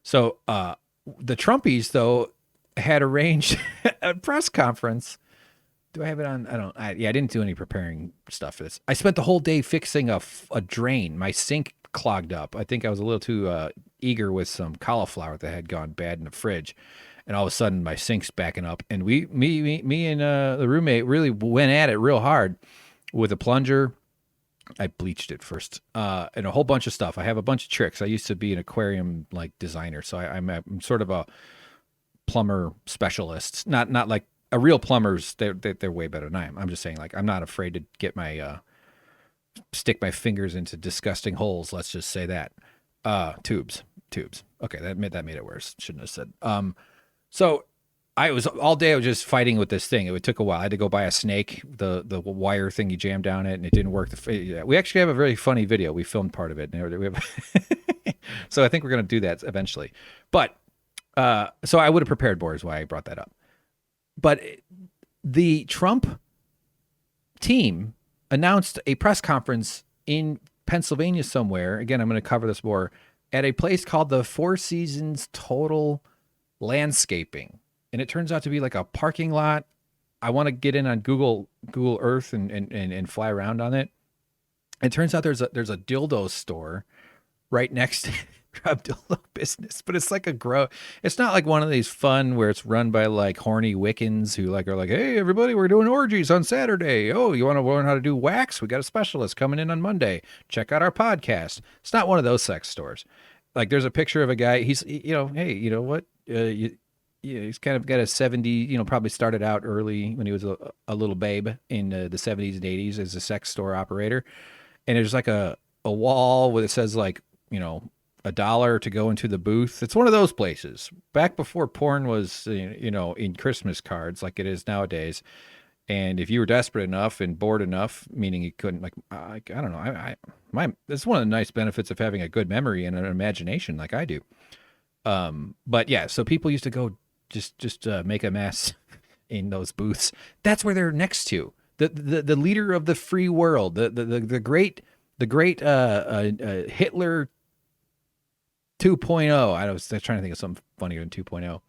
So the Trumpies, though, had arranged a press conference. Do I have it on? I didn't do any preparing stuff for this. I spent the whole day fixing a drain. My sink clogged up. I think I was a little too eager with some cauliflower that had gone bad in the fridge. And all of a sudden my sink's backing up. And me and the roommate really went at it real hard with a plunger. I bleached it first, and a whole bunch of stuff. I have a bunch of tricks. I used to be an aquarium designer. So I'm sort of a plumber specialist, not like a real plumber's. They're way better than I am. I'm just saying, I'm not afraid to get my stick my fingers into disgusting holes. Let's just say that. Tubes. Okay, that made it worse. Shouldn't have said. So I was just fighting with this thing. It took a while. I had to go buy a snake, the wire thing you jam down it, and it didn't work. We actually have a very funny video. We filmed part of it. So I think we're gonna do that eventually. But so I would have prepared more, is why I brought that up. But the Trump team announced a press conference in Pennsylvania somewhere. Again, I'm going to cover this more at a place called the Four Seasons Total Landscaping. And it turns out to be like a parking lot. I want to get in on Google Earth and fly around on it. It turns out there's a dildo store right next to a dildo business, but it's like it's not like one of these fun where it's run by horny Wiccans who are like, hey everybody, we're doing orgies on Saturday. Oh, you want to learn how to do wax? We got a specialist coming in on Monday. Check out our podcast. It's not one of those sex stores. There's a picture of a guy. He's, hey, you know what? He's kind of got a 70, probably started out early when he was a little babe in the 70s and 80s as a sex store operator. And there's a wall where it says $1 to go into the booth. It's one of those places back before porn was, in Christmas cards like it is nowadays. And if you were desperate enough and bored enough, meaning you couldn't I don't know. That's one of the nice benefits of having a good memory and an imagination like I do. But yeah, so people used to go just make a mess in those booths. That's where they're next to the leader of the free world, the great Hitler 2.0. I was trying to think of something funnier than 2.0.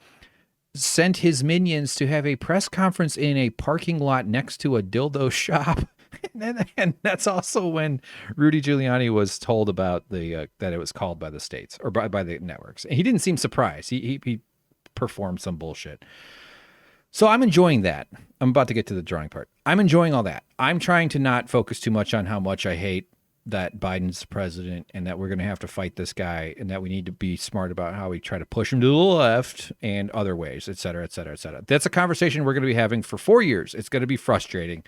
Sent his minions to have a press conference in a parking lot next to a dildo shop. And that's also when Rudy Giuliani was told about that it was called by the states or by the networks. And he didn't seem surprised. He performed some bullshit. So I'm enjoying that. I'm about to get to the drawing part. I'm enjoying all that. I'm trying to not focus too much on how much I hate that Biden's president and that we're going to have to fight this guy and that we need to be smart about how we try to push him to the left and other ways, et cetera, et cetera, et cetera. That's a conversation we're going to be having for 4 years. It's going to be frustrating.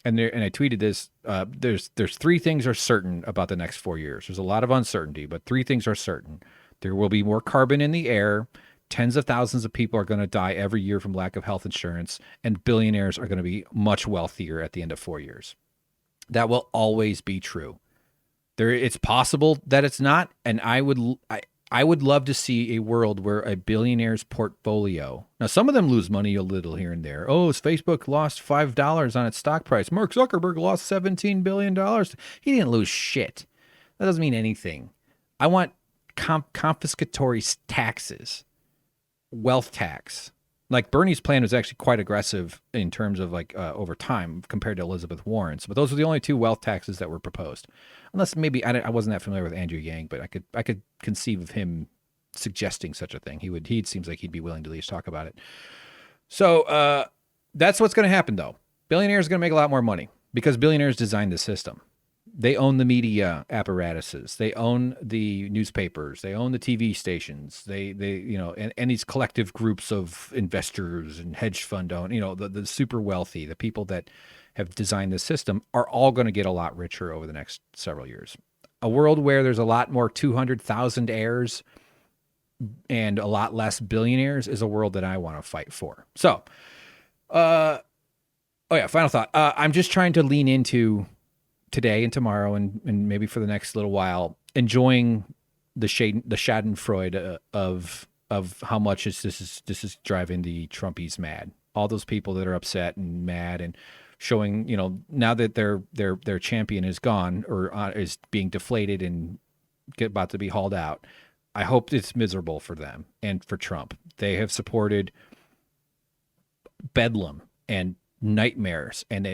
And I tweeted this. There's 3 things are certain about the next 4 years. There's a lot of uncertainty, but 3 things are certain. There will be more carbon in the air. Tens of thousands of people are going to die every year from lack of health insurance, and billionaires are going to be much wealthier at the end of 4 years. That will always be true. It's possible that it's not, and I would love to see a world where a billionaire's portfolio. Now, some of them lose money a little here and there. Oh, Facebook lost $5 on its stock price. Mark Zuckerberg lost $17 billion. He didn't lose shit. That doesn't mean anything. I want confiscatory taxes, wealth tax. Like Bernie's plan was actually quite aggressive in terms of over time compared to Elizabeth Warren's. But those were the only 2 wealth taxes that were proposed. Unless maybe I wasn't that familiar with Andrew Yang, but I could conceive of him suggesting such a thing. He seems like he'd be willing to at least talk about it. So that's what's going to happen, though. Billionaires are going to make a lot more money because billionaires designed the system. They own the media apparatuses. They own the newspapers. They own the TV stations. They and these collective groups of investors and hedge fund own, the super wealthy, the people that have designed this system are all going to get a lot richer over the next several years. A world where there's a lot more 200,000 heirs and a lot less billionaires is a world that I want to fight for. So, final thought. I'm just trying to lean into today and tomorrow and maybe for the next little while, enjoying the schadenfreude of how much this is driving the Trumpies mad. All those people that are upset and mad and showing, now that their champion is gone or is being deflated and about to be hauled out. I hope it's miserable for them and for Trump. They have supported bedlam and nightmares, and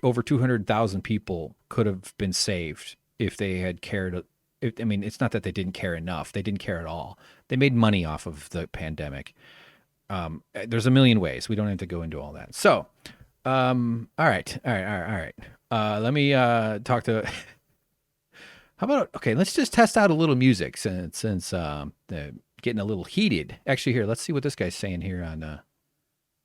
over 200,000 people could have been saved if they had cared. It's not that they didn't care enough. They didn't care at all. They made money off of the pandemic. There's a million ways. We don't have to go into all that. So, all right. Let me talk to. How about, okay, let's just test out a little music since getting a little heated. Actually, here, let's see what this guy's saying here on.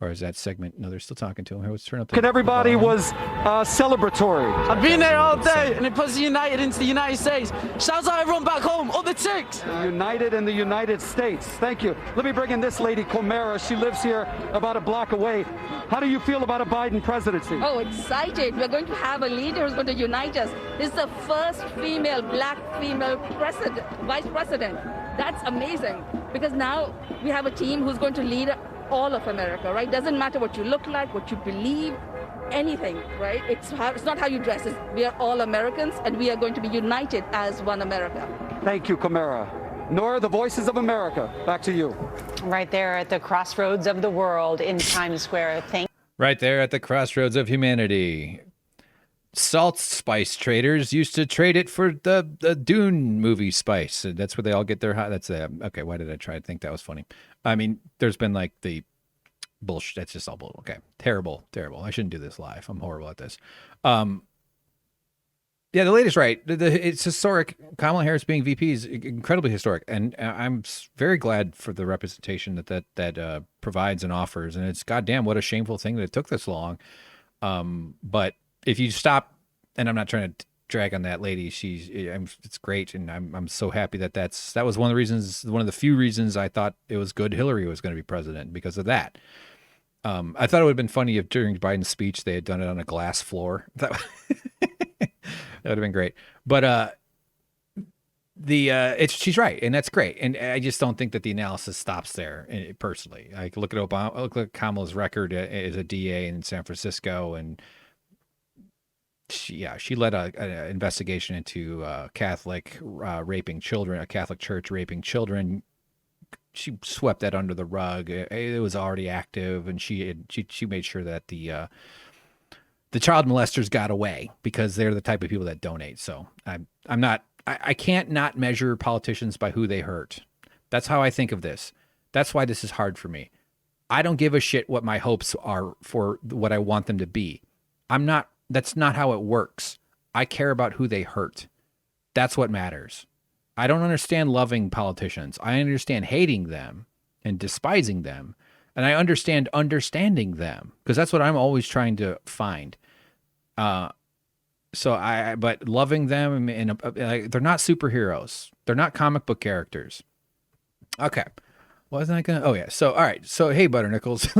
Or is that segment? No, they're still talking to him. Here, let's turn up the. Everybody was celebratory. I've been there all day, and it puts the United into the United States. Shouts out everyone back home, all the chicks. United in the United States. Thank you. Let me bring in this lady, Comera. She lives here about a block away. How do you feel about a Biden presidency? Oh, excited. We're going to have a leader who's going to unite us. This is the first black female vice president. That's amazing, because now we have a team who's going to lead all of America, right? Doesn't matter what you look like, what you believe, anything, right? It's not how you dress. We are all Americans, and we are going to be united as one America. Thank you, Comera. Nora, the Voices of America, back to you. Right there at the crossroads of the world in Times Square. Right there at the crossroads of humanity. Salt spice traders used to trade it for the Dune movie spice. That's where they all get their hot. That's okay. Why did I try to think that was funny? I mean, there's been like the bullshit. That's just all bullshit. Okay, terrible. I shouldn't do this live. I'm horrible at this. Yeah, the latest right. It's historic. Kamala Harris being VP is incredibly historic, and I'm very glad for the representation that provides and offers. And it's goddamn what a shameful thing that it took this long. But if you stop, and I'm not trying to drag on that lady, it's great, and I'm so happy that was one of the few reasons I thought it was good Hillary was going to be president, because of that. I thought it would have been funny if during Biden's speech they had done it on a glass floor. That would have been great. But she's right, and that's great. And I just don't think that the analysis stops there. Personally, I look at Obama, look at Kamala's record as a DA in San Francisco, and she led an investigation into Catholic raping children, a Catholic church raping children. She swept that under the rug. It was already active, and she made sure that the child molesters got away, because they're the type of people that donate. So I can't not measure politicians by who they hurt. That's how I think of this. That's why this is hard for me. I don't give a shit what my hopes are for what I want them to be. That's not how it works. I care about who they hurt. That's what matters. I don't understand loving politicians. I understand hating them and despising them. And I understand understanding them, because that's what I'm always trying to find. But loving them, and they're not superheroes. They're not comic book characters. Okay. Wasn't I going to? Oh, yeah. So, all right. So, hey, Butternickles.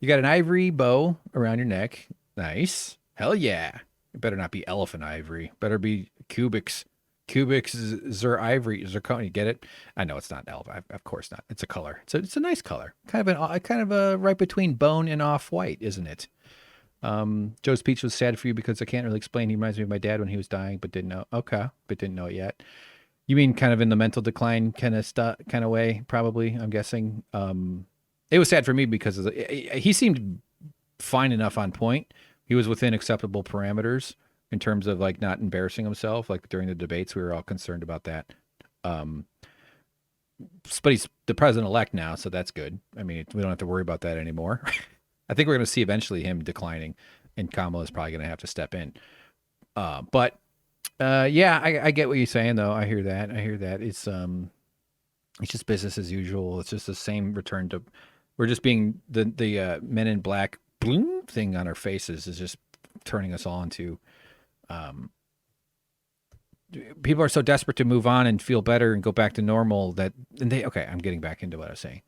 You got an ivory bow around your neck. Nice. Hell yeah. It better not be elephant ivory. Better be cubics ivory zirconia. Get it? I know it's not elephant. Of course not. It's a color. It's a nice color. Kind of a right between bone and off white, isn't it? Joe's Peach was sad for you because I can't really explain. He reminds me of my dad when he was dying, but didn't know. Okay, but didn't know it yet. You mean kind of in the mental decline kind of way, probably, I'm guessing. It was sad for me because he seemed fine enough on point. He was within acceptable parameters in terms of like not embarrassing himself. Like during the debates, we were all concerned about that. But he's the president-elect now, so that's good. I mean, we don't have to worry about that anymore. I think we're going to see eventually him declining, and Kamala is probably going to have to step in. But yeah, I get what you're saying, though. I hear that. It's just business as usual. It's just the same return to. We're just being the Men in Black bloom thing on our faces is just turning us all into. People are so desperate to move on and feel better and go back to normal okay, I'm getting back into what I was saying.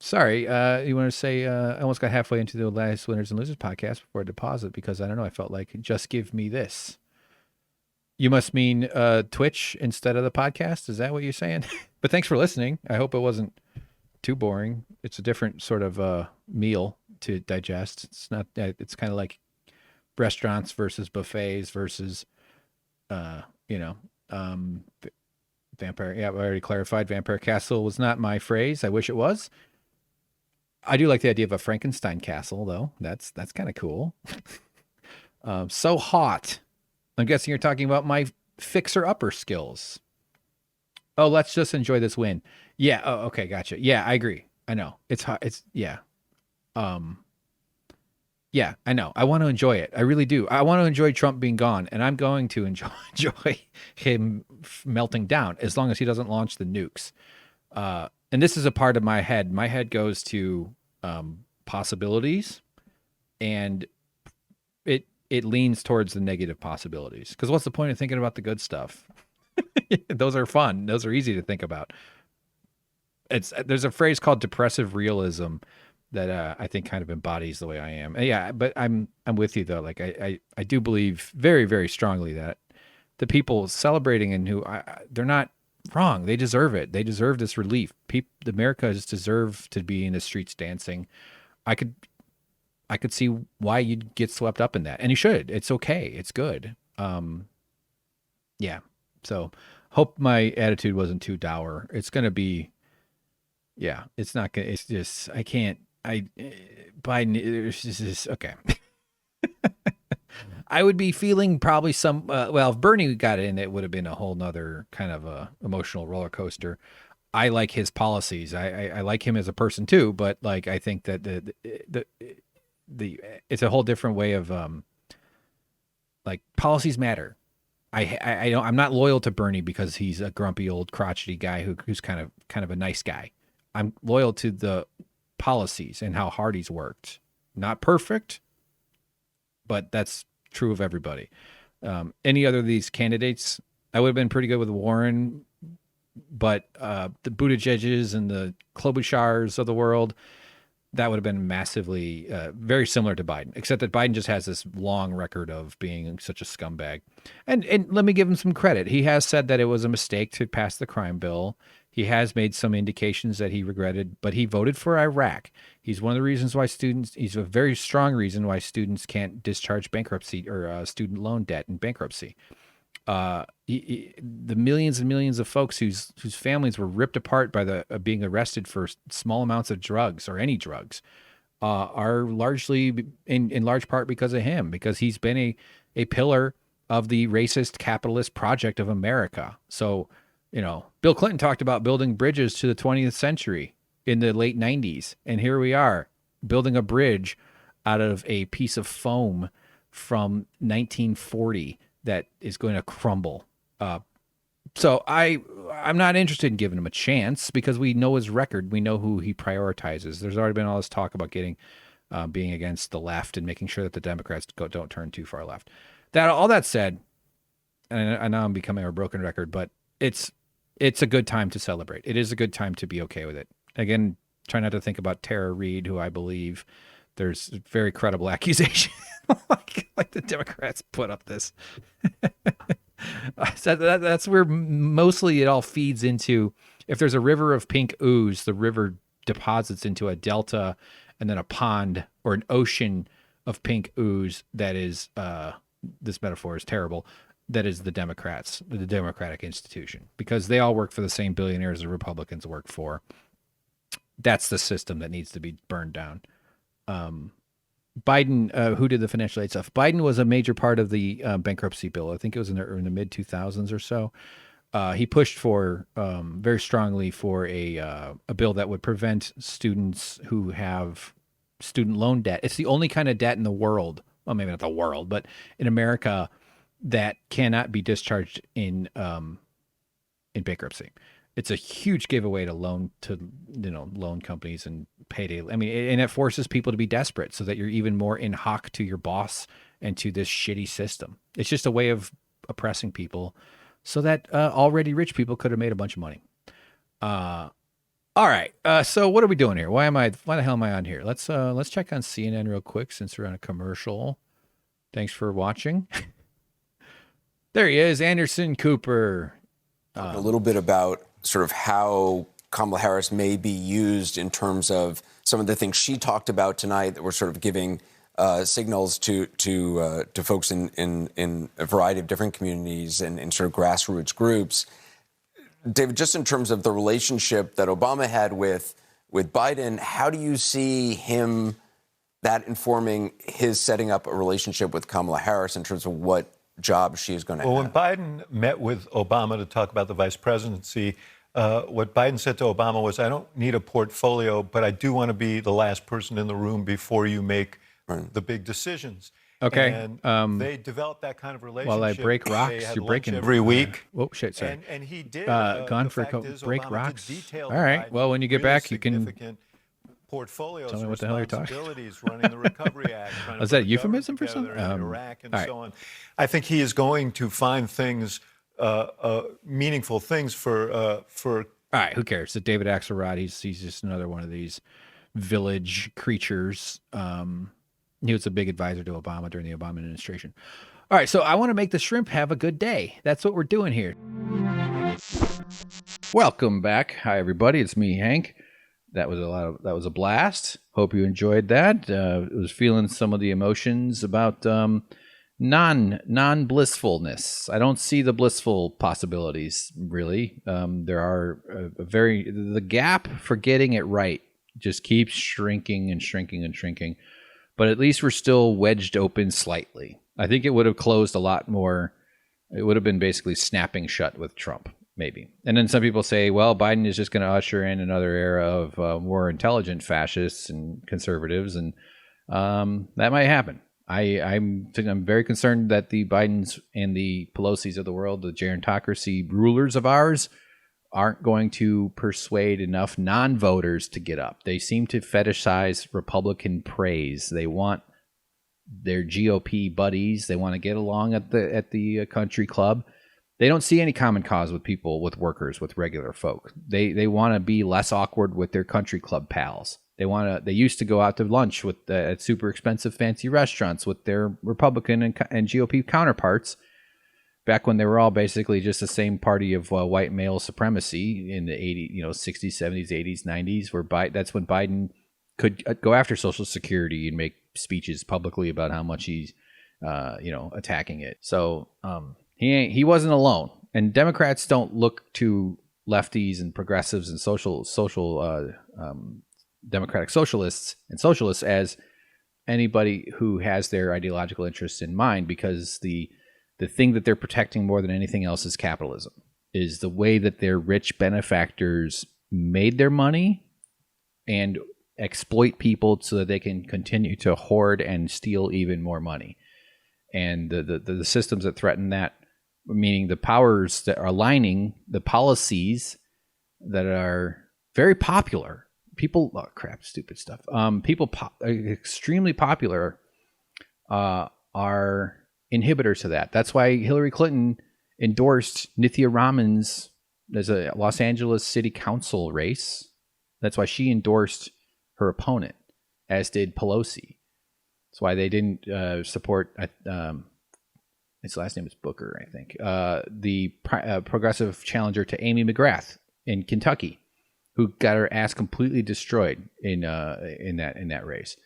Sorry, you want to say, I almost got halfway into the last Winners and Losers podcast before I deposit because I don't know, I felt like just give me this. You must mean Twitch instead of the podcast? Is that what you're saying? But thanks for listening. I hope it wasn't too boring. It's a different sort of meal to digest. It's not, it's kind of like restaurants versus buffets versus, Vampire. Yeah, I already clarified. Vampire Castle was not my phrase. I wish it was. I do like the idea of a Frankenstein castle, though. That's kind of cool. So hot. I'm guessing you're talking about my fixer-upper skills. Oh, let's just enjoy this win. Yeah. Oh, okay. Gotcha. Yeah, I agree. I know. It's hot. Yeah. Yeah, I know. I want to enjoy it. I really do. I want to enjoy Trump being gone, and I'm going to enjoy him melting down as long as he doesn't launch the nukes. And this is a part of my head. My head goes to possibilities, and it leans towards the negative possibilities. Because what's the point of thinking about the good stuff? Those are fun. Those are easy to think about. There's a phrase called depressive realism that I think kind of embodies the way I am. Yeah, but I'm with you though. Like I do believe very, very strongly that the people celebrating and they're not wrong. They deserve it. They deserve this relief. Americans deserve to be in the streets dancing. I could see why you'd get swept up in that, and you should. It's okay. It's good. Yeah. So hope my attitude wasn't too dour. It's gonna be. Yeah, it's not gonna. It's just I can't. Biden is okay. I would be feeling probably some. Well, if Bernie got in, it would have been a whole nother kind of a emotional roller coaster. I like his policies. I like him as a person too, but like I think that the it's a whole different way of like policies matter. I'm not loyal to Bernie because he's a grumpy old crotchety guy who's kind of a nice guy. I'm loyal to the policies and how hard he's worked. Not perfect, but that's true of everybody. Any other of these candidates, I would have been pretty good with Warren, but the Buttigieg's and the Klobuchars of the world, that would have been massively, very similar to Biden, except that Biden just has this long record of being such a scumbag. And let me give him some credit. He has said that it was a mistake to pass the crime bill. He has made some indications that he regretted, but he voted for Iraq. He's one of the reasons why he's a very strong reason why students can't discharge bankruptcy or student loan debt in bankruptcy. The millions and millions of folks whose families were ripped apart by being arrested for small amounts of drugs or any drugs are largely in large part because of him, because he's been a pillar of the racist capitalist project of America. So, Bill Clinton talked about building bridges to the 20th century. in the late 90s. And here we are building a bridge out of a piece of foam from 1940 that is going to crumble. So I'm not interested in giving him a chance because we know his record. We know who he prioritizes. There's already been all this talk about being against the left and making sure that the Democrats don't turn too far left. All that said, and I know I'm becoming a broken record, but it's a good time to celebrate. It is a good time to be okay with it. Again, try not to think about Tara Reid, who I believe there's very credible accusation. like the Democrats put up this. So that's where mostly it all feeds into. If there's a river of pink ooze, the river deposits into a delta and then a pond or an ocean of pink ooze that is, this metaphor is terrible, that is the Democrats, the Democratic institution, because they all work for the same billionaires the Republicans work for. That's the system that needs to be burned down. Biden, who did the financial aid stuff? Biden was a major part of the bankruptcy bill. I think it was in the mid 2000s or so. He pushed for very strongly for a bill that would prevent students who have student loan debt. It's the only kind of debt in the world. Well, maybe not the world, but in America that cannot be discharged in bankruptcy. It's a huge giveaway to loan companies and payday. I mean, and it forces people to be desperate so that you're even more in hock to your boss and to this shitty system. It's just a way of oppressing people so that already rich people could have made a bunch of money. All right. So what are we doing here? Why the hell am I on here? Let's check on CNN real quick since we're on a commercial. Thanks for watching. There he is, Anderson Cooper. A little bit about sort of how Kamala Harris may be used in terms of some of the things she talked about tonight that were sort of giving signals to folks in a variety of different communities and sort of grassroots groups. David, just in terms of the relationship that Obama had with Biden, how do you see that informing his setting up a relationship with Kamala Harris in terms of what job she is going to have? Well, when Biden met with Obama to talk about the vice presidency, what Biden said to Obama was, I don't need a portfolio, but I do want to be the last person in the room before you make the big decisions. Okay. And they developed that kind of relationship. While I break rocks, you're breaking every week. Oh, shit, sorry. And he did. Gone for break Obama rocks. detailed All right. Well, when you get back, you can portfolios, tell me what the hell you're talking. Running the Recovery Act. Is that a euphemism for something? Iraq and so on. I think he is going to find things, meaningful things for. All right, who cares? So David Axelrod, he's just another one of these village creatures. He was a big advisor to Obama during the Obama administration. All right, so I want to make the shrimp have a good day. That's what we're doing here. Welcome back. Hi, everybody. It's me, Hank. That was a blast. Hope you enjoyed that. Was feeling some of the emotions about non-blissfulness. I don't see the blissful possibilities really. There are the gap for getting it right just keeps shrinking and shrinking and shrinking. But at least we're still wedged open slightly. I think it would have closed a lot more. It would have been basically snapping shut with Trump. Maybe. And then some people say, well, Biden is just going to usher in another era of more intelligent fascists and conservatives, and that might happen. I'm very concerned that the Bidens and the Pelosi's of the world, the gerontocracy rulers of ours, aren't going to persuade enough non-voters to get up. They seem to fetishize Republican praise. They want their GOP buddies. They want to get along at the country club. They don't see any common cause with people, with workers, with regular folk. They want to be less awkward with their country club pals. They used to go out to lunch with at super expensive fancy restaurants with their Republican and GOP counterparts back when they were all basically just the same party of white male supremacy in the 60s, 70s, 80s, 90s, where that's when Biden could go after Social Security and make speeches publicly about how much he's attacking it. So he wasn't alone. And Democrats don't look to lefties and progressives and social democratic socialists and socialists as anybody who has their ideological interests in mind, because the thing that they're protecting more than anything else is capitalism, is the way that their rich benefactors made their money and exploit people so that they can continue to hoard and steal even more money. And the systems that threaten that, meaning the powers that are aligning the policies that are very popular. People, stupid stuff. Extremely popular are inhibitors to that. That's why Hillary Clinton endorsed Nithya Raman's. There's a Los Angeles City Council race. That's why she endorsed her opponent, as did Pelosi. That's why they didn't support. His last name is Booker, I think. The progressive challenger to Amy McGrath in Kentucky, who got her ass completely destroyed in that race.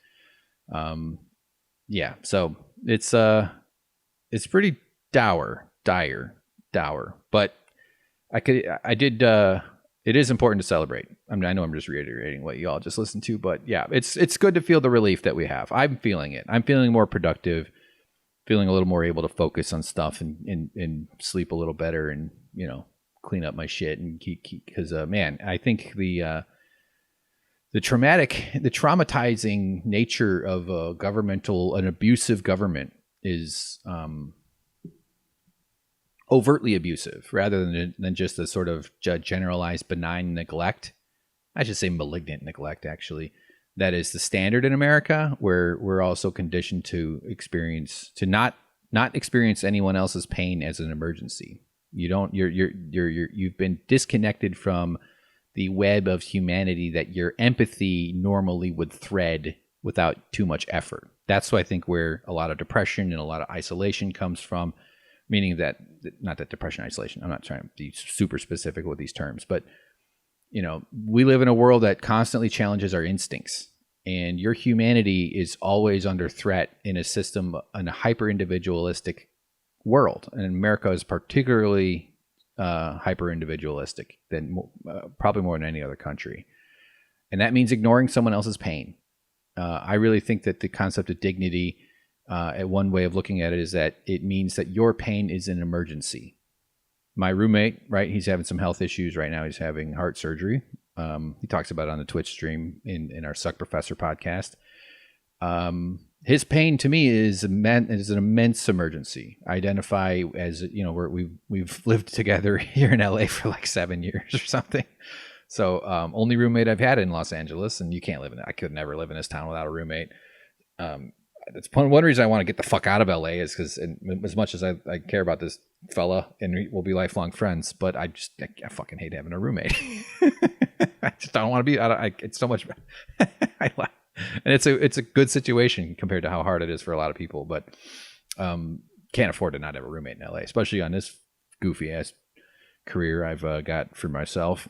Yeah, so it's pretty dire, but it is important to celebrate. I mean, I know I'm just reiterating what you all just listened to, but yeah, it's good to feel the relief that we have. I'm feeling it. I'm feeling more productive, feeling a little more able to focus on stuff and sleep a little better, and clean up my shit and keep because man, I think the traumatizing nature of an abusive government is overtly abusive rather than just a sort of generalized benign neglect. I should say malignant neglect, actually. That is the standard in America, where we're also conditioned to not experience anyone else's pain as an emergency. You've been disconnected from the web of humanity that your empathy normally would thread without too much effort. That's why I think where a lot of depression and a lot of isolation comes from, meaning that, not that depression, isolation, I'm not trying to be super specific with these terms, but we live in a world that constantly challenges our instincts, and your humanity is always under threat in a system, in a hyper individualistic world. And America is particularly hyper individualistic than probably more than any other country. And that means ignoring someone else's pain. I really think that the concept of dignity, one way of looking at it is that it means that your pain is an emergency. My roommate, right, he's having some health issues right now. He's having heart surgery. He talks about it on the Twitch stream in our Suck Professor podcast. His pain to me is an immense emergency. I identify as, we've lived together here in LA for like 7 years or something. So only roommate I've had in Los Angeles, and you can't live in it. I could never live in this town without a roommate. That's one reason I want to get the fuck out of LA is because as much as I care about this fella and we'll be lifelong friends, but I fucking hate having a roommate. I just don't want to be. It's so much. I laugh. And it's a good situation compared to how hard it is for a lot of people, but can't afford to not have a roommate in LA, especially on this goofy ass career I've got for myself.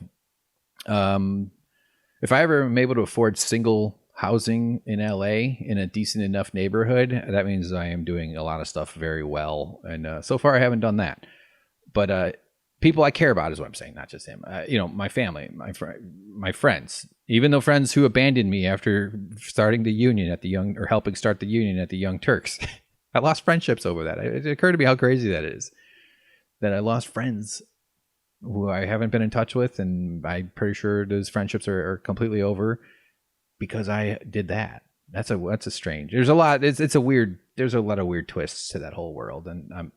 If I ever am able to afford single housing in LA in a decent enough neighborhood, that means I am doing a lot of stuff very well. And so far I haven't done that. But people I care about is what I'm saying, not just him. My family, my friends, even though friends who abandoned me after starting the union or helping start the union at the Young Turks. I lost friendships over that. It occurred to me how crazy that is, that I lost friends who I haven't been in touch with, and I'm pretty sure those friendships are completely over because I did that. That's a strange. There's a lot. There's a lot of weird twists to that whole world, and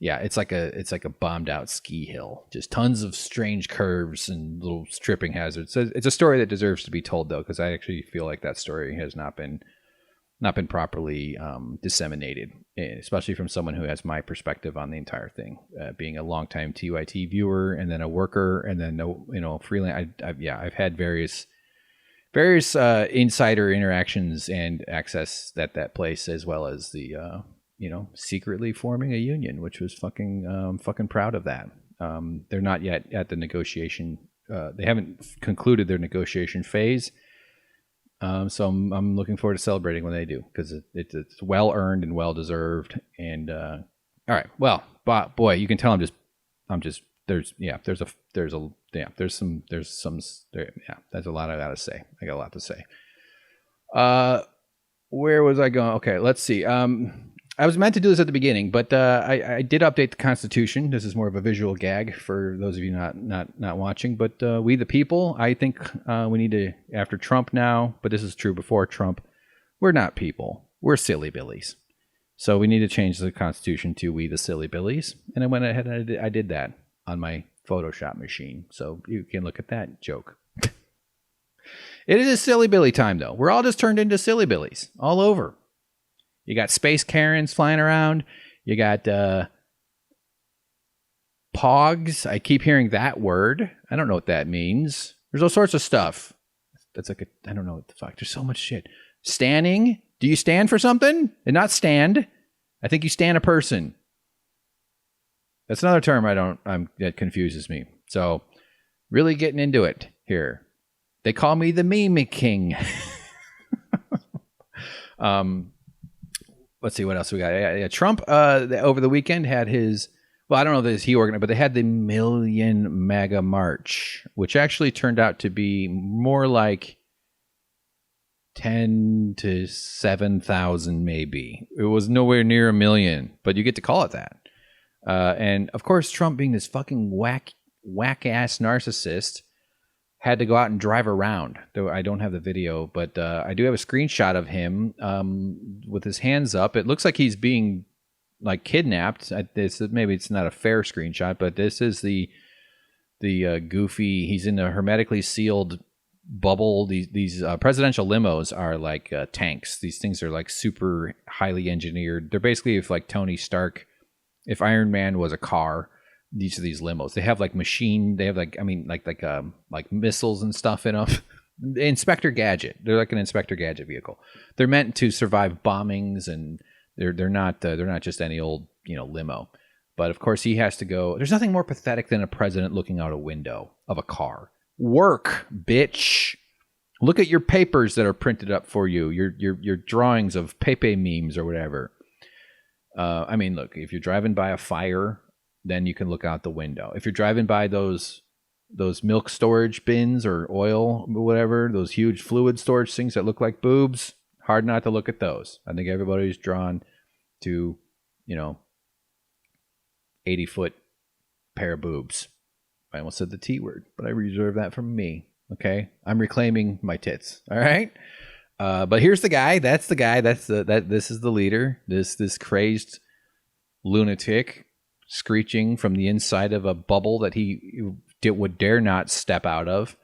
it's like a bombed out ski hill, just tons of strange curves and little tripping hazards. So it's a story that deserves to be told, though, because I actually feel like that story has not been properly disseminated, especially from someone who has my perspective on the entire thing, being a longtime TYT viewer and then a worker and then freelance. I've had various insider interactions and access at that place, as well as the secretly forming a union, which was fucking proud of that. They're not yet at the negotiation. They haven't concluded their negotiation phase. So I'm looking forward to celebrating when they do, because it's well earned and well deserved. And all right, well, boy, you can tell there's a lot I gotta say. I got a lot to say. Where was I going? Okay, let's see. I was meant to do this at the beginning, but I did update the Constitution. This is more of a visual gag for those of you not watching. But we the people, I think we need to, after Trump now, but this is true before Trump, we're not people. We're silly billies. So we need to change the Constitution to we the silly billies. And I went ahead and I did that on my Photoshop machine. So you can look at that joke. It is silly billy time, though. We're all just turned into silly billies all over. You got space Karens flying around. You got pogs. I keep hearing that word. I don't know what that means. There's all sorts of stuff. That's like I don't know what the fuck. There's so much shit. Standing. Do you stand for something? And not stand. I think you stand a person. That's another term that confuses me. So really getting into it here. They call me the meme king. Let's see what else we got. Yeah, Trump over the weekend had his, well, I don't know if this he organized, but they had the Million MAGA March, which actually turned out to be more like 10 to 7,000 maybe. It was nowhere near a million, but you get to call it that. And of course, Trump being this fucking whack ass narcissist had to go out and drive around. Though I don't have the video, but I do have a screenshot of him with his hands up. It looks like he's being like kidnapped. Maybe it's not a fair screenshot, but this is the goofy. He's in a hermetically sealed bubble. These presidential limos are like tanks. These things are like super highly engineered. They're basically if Tony Stark, if Iron Man was a car. These are these limos. They have like like missiles and stuff in them. Inspector Gadget. They're like an Inspector Gadget vehicle. They're meant to survive bombings, and they're not just any old limo. But of course he has to go. There's nothing more pathetic than a president looking out a window of a car. Work, bitch. Look at your papers that are printed up for you. Your drawings of Pepe memes or whatever. Look, if you're driving by a fire, then you can look out the window. If you're driving by those milk storage bins or oil or whatever, those huge fluid storage things that look like boobs, hard not to look at those. I think everybody's drawn to, 80-foot pair of boobs. I almost said the T word, but I reserve that for me. Okay, I'm reclaiming my tits. All right. But here's the guy. That's the guy. This is the leader. This crazed lunatic. Screeching from the inside of a bubble that he would dare not step out of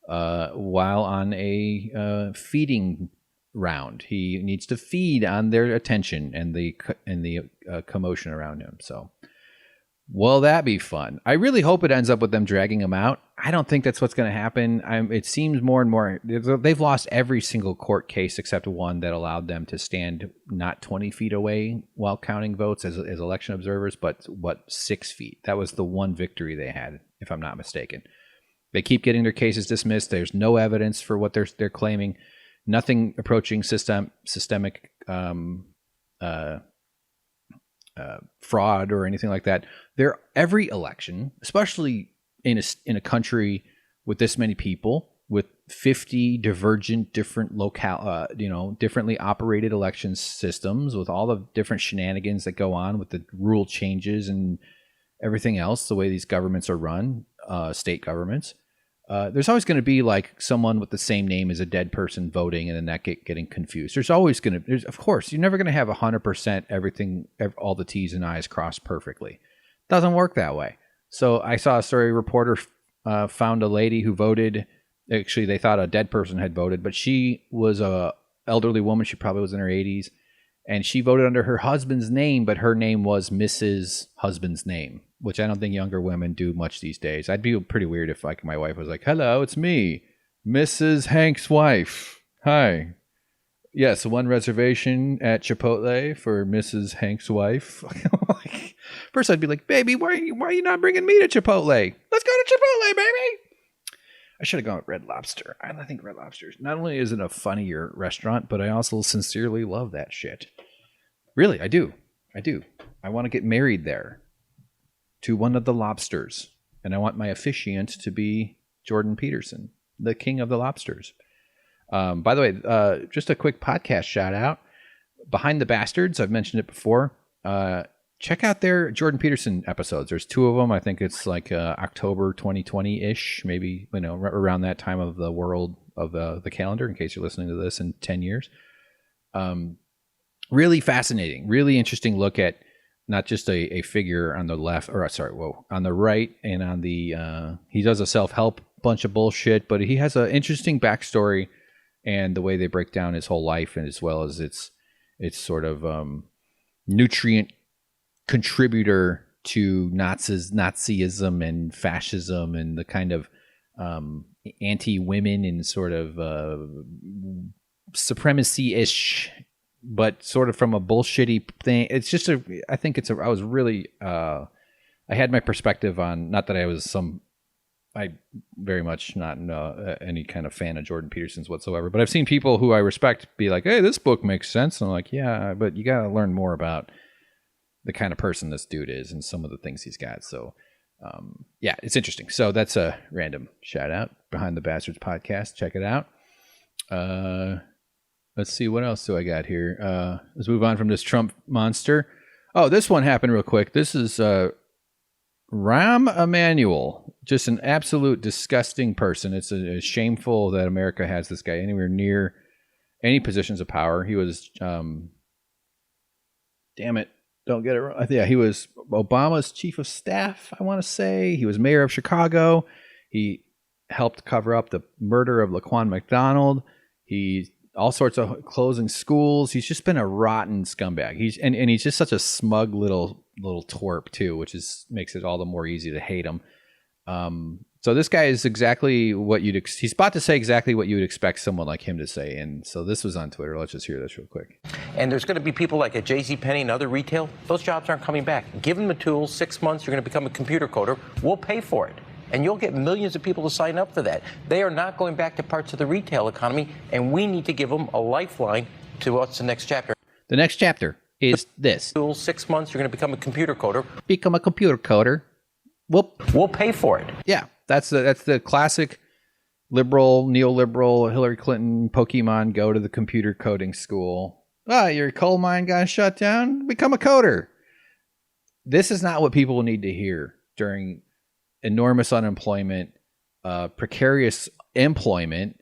while on a feeding round. He needs to feed on their attention and the commotion around him. So, will that be fun? I really hope it ends up with them dragging him out. I don't think that's what's going to happen. It seems more and more they've lost every single court case except one that allowed them to stand not 20 feet away while counting votes as election observers, but 6 feet. That was the one victory they had, if I'm not mistaken. They keep getting their cases dismissed. There's no evidence for what they're claiming. Nothing approaching systemic fraud or anything like that. Every election, especially in a country with this many people, with 50 different differently operated election systems, with all the different shenanigans that go on with the rule changes and everything else, the way these governments are run, state governments, there's always going to be like someone with the same name as a dead person voting and then that getting confused. Of course, you're never going to have 100% everything, all the T's and I's crossed perfectly. Doesn't work that way. So I saw a story reporter found a lady who voted. Actually, they thought a dead person had voted, but she was a elderly woman. She probably was in her 80s. And she voted under her husband's name, but her name was Mrs. Husband's name, which I don't think younger women do much these days. I'd be pretty weird if my wife was like, hello, it's me, Mrs. Hank's wife. Hi. Yes, one reservation at Chipotle for Mrs. Hank's wife. First, I'd be like, baby, why are you not bringing me to Chipotle? Let's go to Chipotle, baby. I should have gone with Red Lobster. I think Red Lobster, not only is it a funnier restaurant, but I also sincerely love that shit. Really, I do. I want to get married there to one of the lobsters. And I want my officiant to be Jordan Peterson, the king of the lobsters. By the way, just a quick podcast shout out. Behind the Bastards, I've mentioned it before. Check out their Jordan Peterson episodes. There's 2 of them. I think it's like October 2020-ish, maybe, around that time of the world of the calendar, in case you're listening to this in 10 years. Really fascinating, really interesting look at not just a figure on the left, on the right, and on the, he does a self-help bunch of bullshit, but he has an interesting backstory and the way they break down his whole life, and as well as its sort of nutrient contributor to Nazism and fascism and the kind of anti-women and sort of supremacy-ish, but sort of from a bullshitty thing. It's just I was really, I had my perspective on, not that I very much not any kind of fan of Jordan Peterson's whatsoever, but I've seen people who I respect be like, hey, this book makes sense. And I'm like, yeah, but you got to learn more about the kind of person this dude is and some of the things he's got. So, yeah, it's interesting. So that's a random shout out. Behind the Bastards podcast. Check it out. Let's see, what else do I got here? Let's move on from this Trump monster. Oh, this one happened real quick. This is Rahm Emmanuel. Just an absolute disgusting person. It's a shameful that America has this guy anywhere near any positions of power. He was, damn it, don't get it wrong. Yeah, he was Obama's chief of staff, I want to say. He was mayor of Chicago. He helped cover up the murder of Laquan McDonald. He all sorts of closing schools. He's just been a rotten scumbag. He's just such a smug little twerp too, which makes it all the more easy to hate him. So this guy is exactly what he's about to say exactly what you would expect someone like him to say. And so this was on Twitter. Let's just hear this real quick. And there's going to be people like at JCPenney and other retail. Those jobs aren't coming back. Give them the tools. 6 months, you're going to become a computer coder. We'll pay for it. And you'll get millions of people to sign up for that. They are not going back to parts of the retail economy, and we need to give them a lifeline to what's the next chapter. The next chapter is this. 6 months, you're going to become a computer coder. Become a computer coder. We'll pay for it. Yeah, that's the classic neoliberal Hillary Clinton Pokemon go to the computer coding school. Your coal mine got shut down? Become a coder. This is not what people need to hear during enormous unemployment, precarious employment,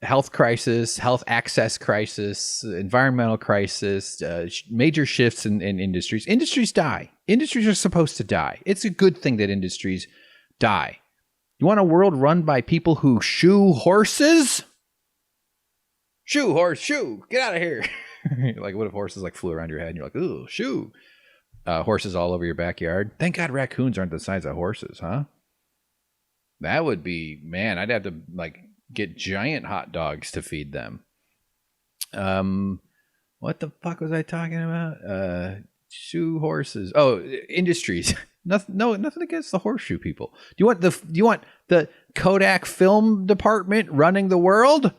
health crisis, health access crisis, environmental crisis, major shifts in industries. Industries die. Industries are supposed to die. It's a good thing that industries die. You want a world run by people who shoe horses? Shoe, horse, shoe. Get out of here. Like, what if horses like flew around your head and you're like, ooh, shoe. Horses all over your backyard. Thank God raccoons aren't the size of horses, huh? That would be, man, I'd have to get giant hot dogs to feed them. What the fuck was I talking about? Shoe horses. Oh, industries. Nothing against the horseshoe people. Do you want the Kodak film department running the world?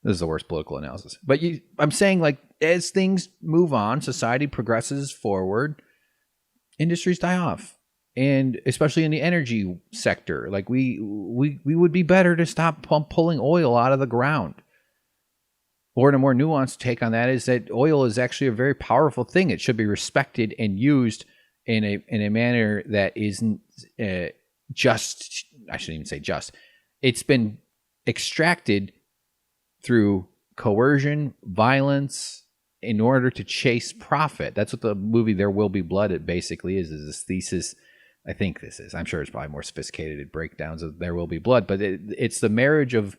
This is the worst political analysis. But I'm saying, as things move on, society progresses forward, industries die off, and especially in the energy sector, we would be better to stop pulling oil out of the ground. Or in a more nuanced take on that is that oil is actually a very powerful thing. It should be respected and used in a manner that isn't just. I shouldn't even say just. It's been extracted through coercion, violence, in order to chase profit. That's what the movie There Will Be Blood it basically is this thesis. I think this is. I'm sure it's probably more sophisticated breakdowns of There Will Be Blood, but it's the marriage of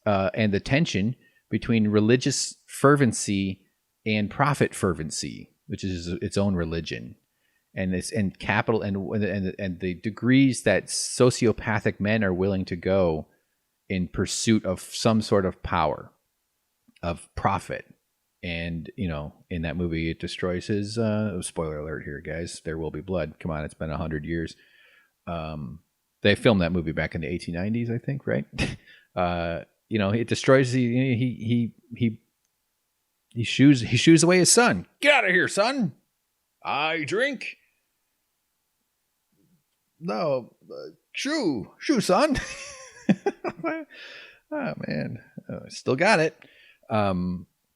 and the tension between religious fervency and profit fervency, which is its own religion, and capital and the degrees that sociopathic men are willing to go in pursuit of some sort of power, of profit. And, in that movie, it destroys his, spoiler alert here, guys, There Will Be Blood. Come on, it's been 100 years. They filmed that movie back in the 1890s, I think, right? It destroys he shoos away his son. Get out of here, son. I drink. No, shoo, son. Oh, man. Still got it.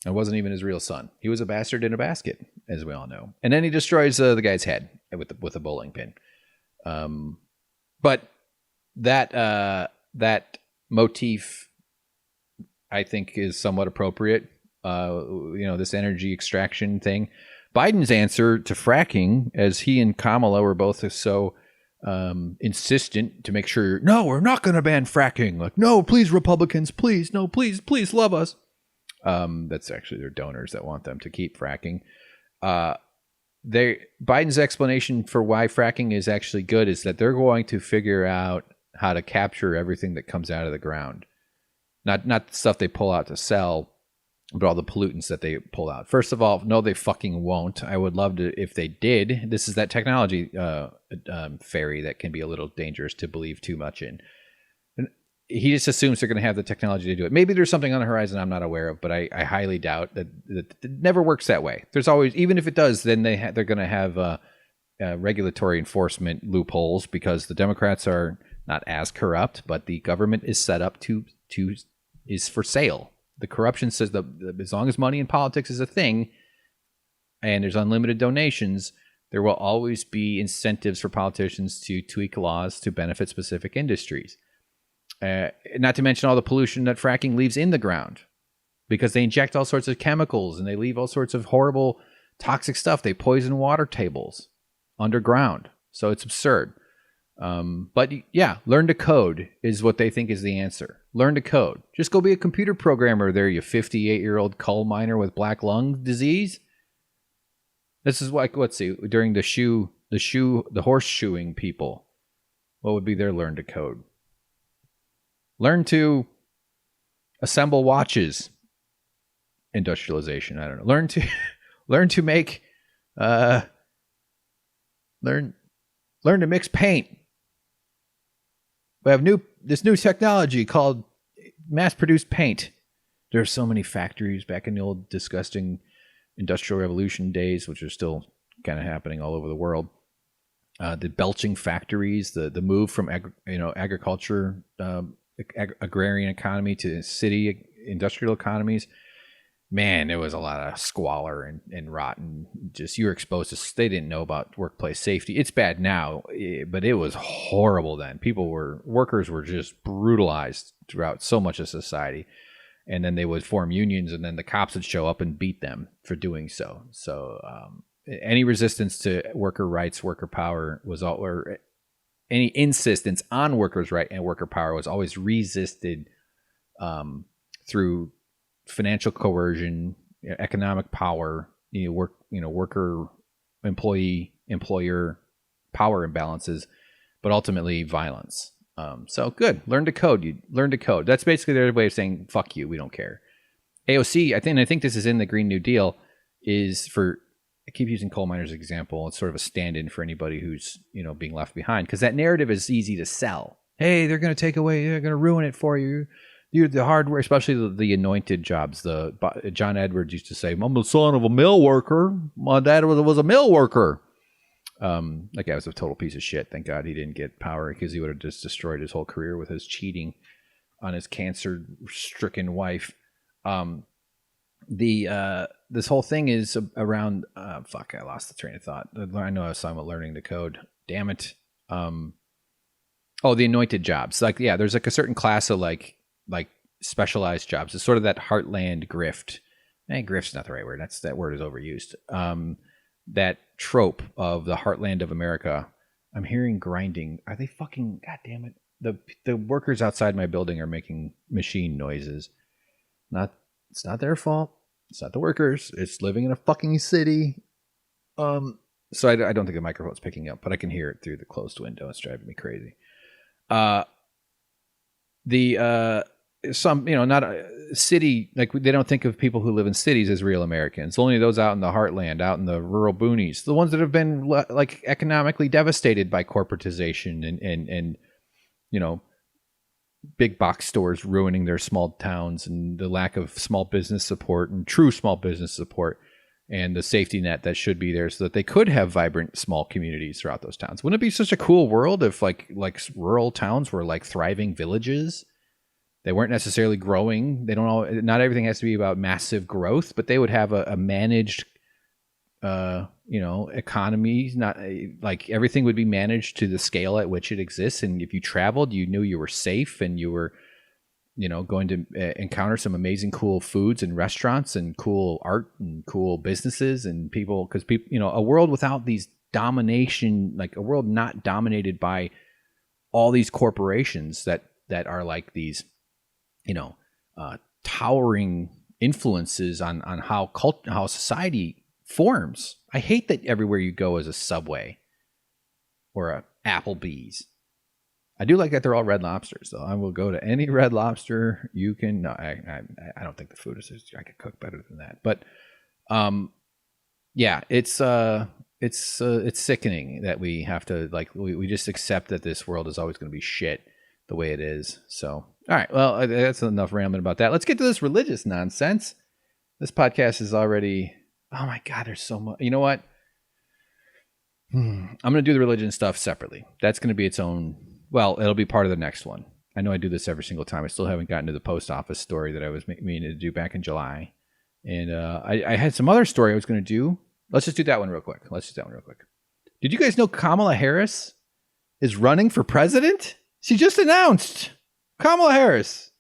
It wasn't even his real son. He was a bastard in a basket, as we all know. And then he destroys the guy's head with a bowling pin. But that motif, I think, is somewhat appropriate. This energy extraction thing. Biden's answer to fracking, as he and Kamala were both so insistent to make sure, no, we're not going to ban fracking. Like, no, please, Republicans, please, no, please love us. That's actually their donors that want them to keep fracking. Biden's explanation for why fracking is actually good is that they're going to figure out how to capture everything that comes out of the ground. Not the stuff they pull out to sell, but all the pollutants that they pull out. First of all, no, they fucking won't. I would love to if they did. This is that technology fairy that can be a little dangerous to believe too much in. And he just assumes they're going to have the technology to do it. Maybe there's something on the horizon I'm not aware of, but I highly doubt that it never works that way. There's always, even if it does, then they're going to have regulatory enforcement loopholes because the Democrats are not as corrupt, but the government is set up is for sale. The corruption says that as long as money in politics is a thing and there's unlimited donations, there will always be incentives for politicians to tweak laws to benefit specific industries. Not to mention all the pollution that fracking leaves in the ground because they inject all sorts of chemicals and they leave all sorts of horrible toxic stuff. They poison water tables underground. So it's absurd. But yeah, learn to code is what they think is the answer. Learn to code. Just go be a computer programmer there, you 58-year-old coal miner with black lung disease. This is like, let's see, during the horseshoeing people, what would be their learn to code? Learn to assemble watches. Industrialization, I don't know. Learn to make learn to mix paint. We have this new technology called mass-produced paint. There are so many factories back in the old disgusting Industrial Revolution days, which are still kind of happening all over the world. The belching factories, the move from agriculture, agrarian economy to city industrial economies. Man, there was a lot of squalor and rotten. Just you were exposed to. They didn't know about workplace safety. It's bad now, but it was horrible then. Workers were just brutalized throughout so much of society, and then they would form unions, and then the cops would show up and beat them for doing so. So any resistance to worker rights, worker power or any insistence on workers' right and worker power was always resisted through financial coercion, economic power, worker, employee, employer power imbalances, but ultimately violence. So good. Learn to code. You learn to code. That's basically their way of saying, fuck you. We don't care. AOC, I think this is in the Green New Deal, I keep using coal miners as an example. It's sort of a stand-in for anybody who's, being left behind because that narrative is easy to sell. Hey, they're going to take away, they're going to ruin it for you. The hardware, especially the anointed jobs. John Edwards used to say, "I'm the son of a mill worker. My dad was a mill worker." That guy was a total piece of shit. Thank God he didn't get power because he would have just destroyed his whole career with his cheating on his cancer-stricken wife. This whole thing is around. I lost the train of thought. I know I was talking about learning to code. Damn it. The anointed jobs. There's a certain class of like specialized jobs. It's sort of that heartland grift. Grift's not the right word. That word is overused. That trope of the heartland of America. I'm hearing grinding. Are they fucking? God damn it! The workers outside my building are making machine noises. It's not their fault. It's not the workers. It's living in a fucking city. So I don't think the microphone's picking up, but I can hear it through the closed window. It's driving me crazy. Not a city, like they don't think of people who live in cities as real Americans. Only those out in the heartland, out in the rural boonies, the ones that have been economically devastated by corporatization and big box stores ruining their small towns and the lack of small business support and true small business support and the safety net that should be there so that they could have vibrant small communities throughout those towns. Wouldn't it be such a cool world if like rural towns were like thriving villages They weren't necessarily growing. They don't all. Not everything has to be about massive growth, but they would have a managed, economy. Not like everything would be managed to the scale at which it exists. And if you traveled, you knew you were safe and you were, going to encounter some amazing, cool foods and restaurants and cool art and cool businesses and people. Because people, a world without these domination, like a world not dominated by all these corporations that are like these, towering influences on how society forms. I hate that everywhere you go is a Subway or a Applebee's. I do like that they're all Red Lobsters, though. I will go to any Red Lobster you can. No, I don't think the food is. I could cook better than that. But, yeah, it's sickening that we have to we just accept that this world is always going to be shit the way it is. So, all right, well, that's enough rambling about that. Let's get to this religious nonsense. This podcast is already. Oh my God, there's so much. You know what? I'm going to do the religion stuff separately. That's going to be its own. Well, it'll be part of the next one. I know I do this every single time. I still haven't gotten to the post office story that I was meaning to do back in July. And I had some other story I was going to do. Let's just do that one real quick. Did you guys know Kamala Harris is running for president? She just announced. Kamala Harris.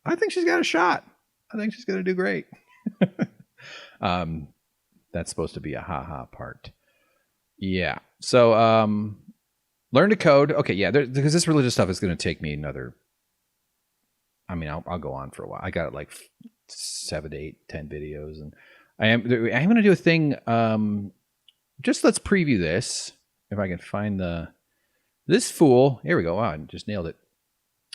I think she's got a shot. I think she's going to do great. That's supposed to be a ha-ha part. Yeah. So, learn to code. Okay, yeah, because this religious stuff is going to take me another. I mean, I'll go on for a while. I got like 7, 8, 10 videos, and I'm going to do a thing. Just let's preview this. If I can find this fool. Here we go. Wow, I just nailed it.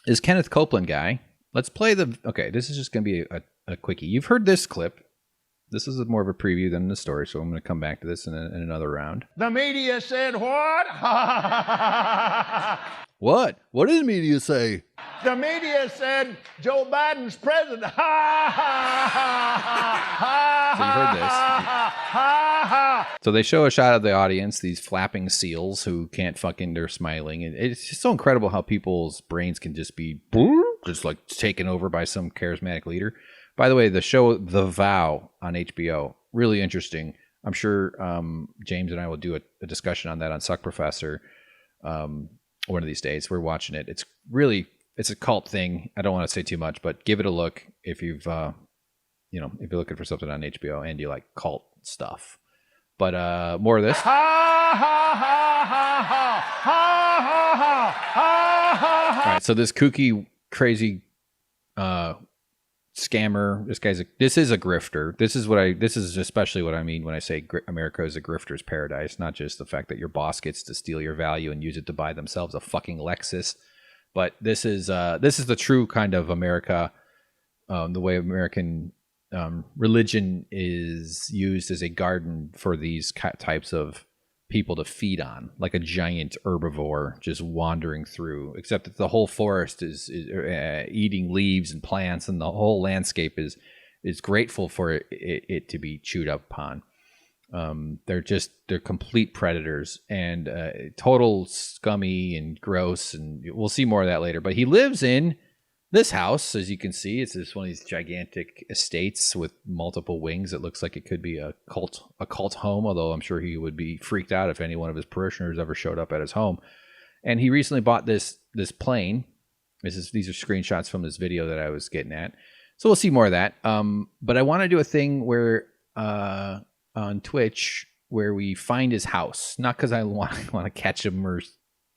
Is Kenneth Copeland guy. Let's play the. Okay, this is just going to be a quickie. You've heard this clip. This is more of a preview than the story, so I'm going to come back to this in another round. The media said what? What? What did the media say? The media said Joe Biden's president. So you heard this. So they show a shot of the audience, these flapping seals who can't fucking, they're smiling. And it's just so incredible how people's brains can just be just like taken over by some charismatic leader. By the way, the show The Vow on HBO, really interesting. I'm sure James and I will do a discussion on that on Suck Professor one of these days. We're watching it. It's a cult thing. I don't want to say too much, but give it a look if you've if you're looking for something on HBO and you like cult stuff. But more of this. All right, so this kooky, crazy scammer. This is a grifter. This is especially what I mean when I say America is a grifter's paradise. Not just the fact that your boss gets to steal your value and use it to buy themselves a fucking Lexus, but this is the true kind of America. The way American religion is used as a garden for these types of people to feed on, like a giant herbivore just wandering through, except that the whole forest is eating leaves and plants, and the whole landscape is grateful for it to be chewed up upon. They're complete predators and total scummy and gross, and we'll see more of that later. But he lives in this house, as you can see. It's just one of these gigantic estates with multiple wings. It looks like it could be a cult home, although I'm sure he would be freaked out if any one of his parishioners ever showed up at his home. And he recently bought this plane. These are screenshots from this video that I was getting at. So we'll see more of that. But I want to do a thing where on Twitch where we find his house, not because I want to catch him or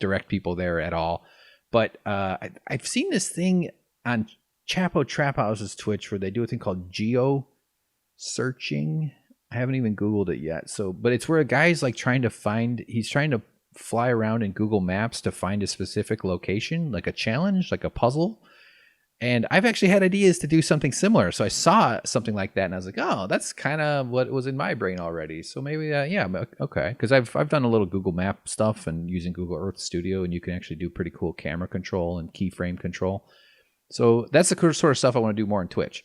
direct people there at all, but I've seen this thing on Chapo Trap House's Twitch where they do a thing called geo searching. I haven't even Googled it yet. But it's where a guy's like he's trying to fly around in Google Maps to find a specific location, like a challenge, like a puzzle. And I've actually had ideas to do something similar. So I saw something like that and I was like, oh, that's kind of what was in my brain already. So maybe, okay. Because I've done a little Google Map stuff and using Google Earth Studio, and you can actually do pretty cool camera control and keyframe control. So that's the sort of stuff I want to do more on Twitch.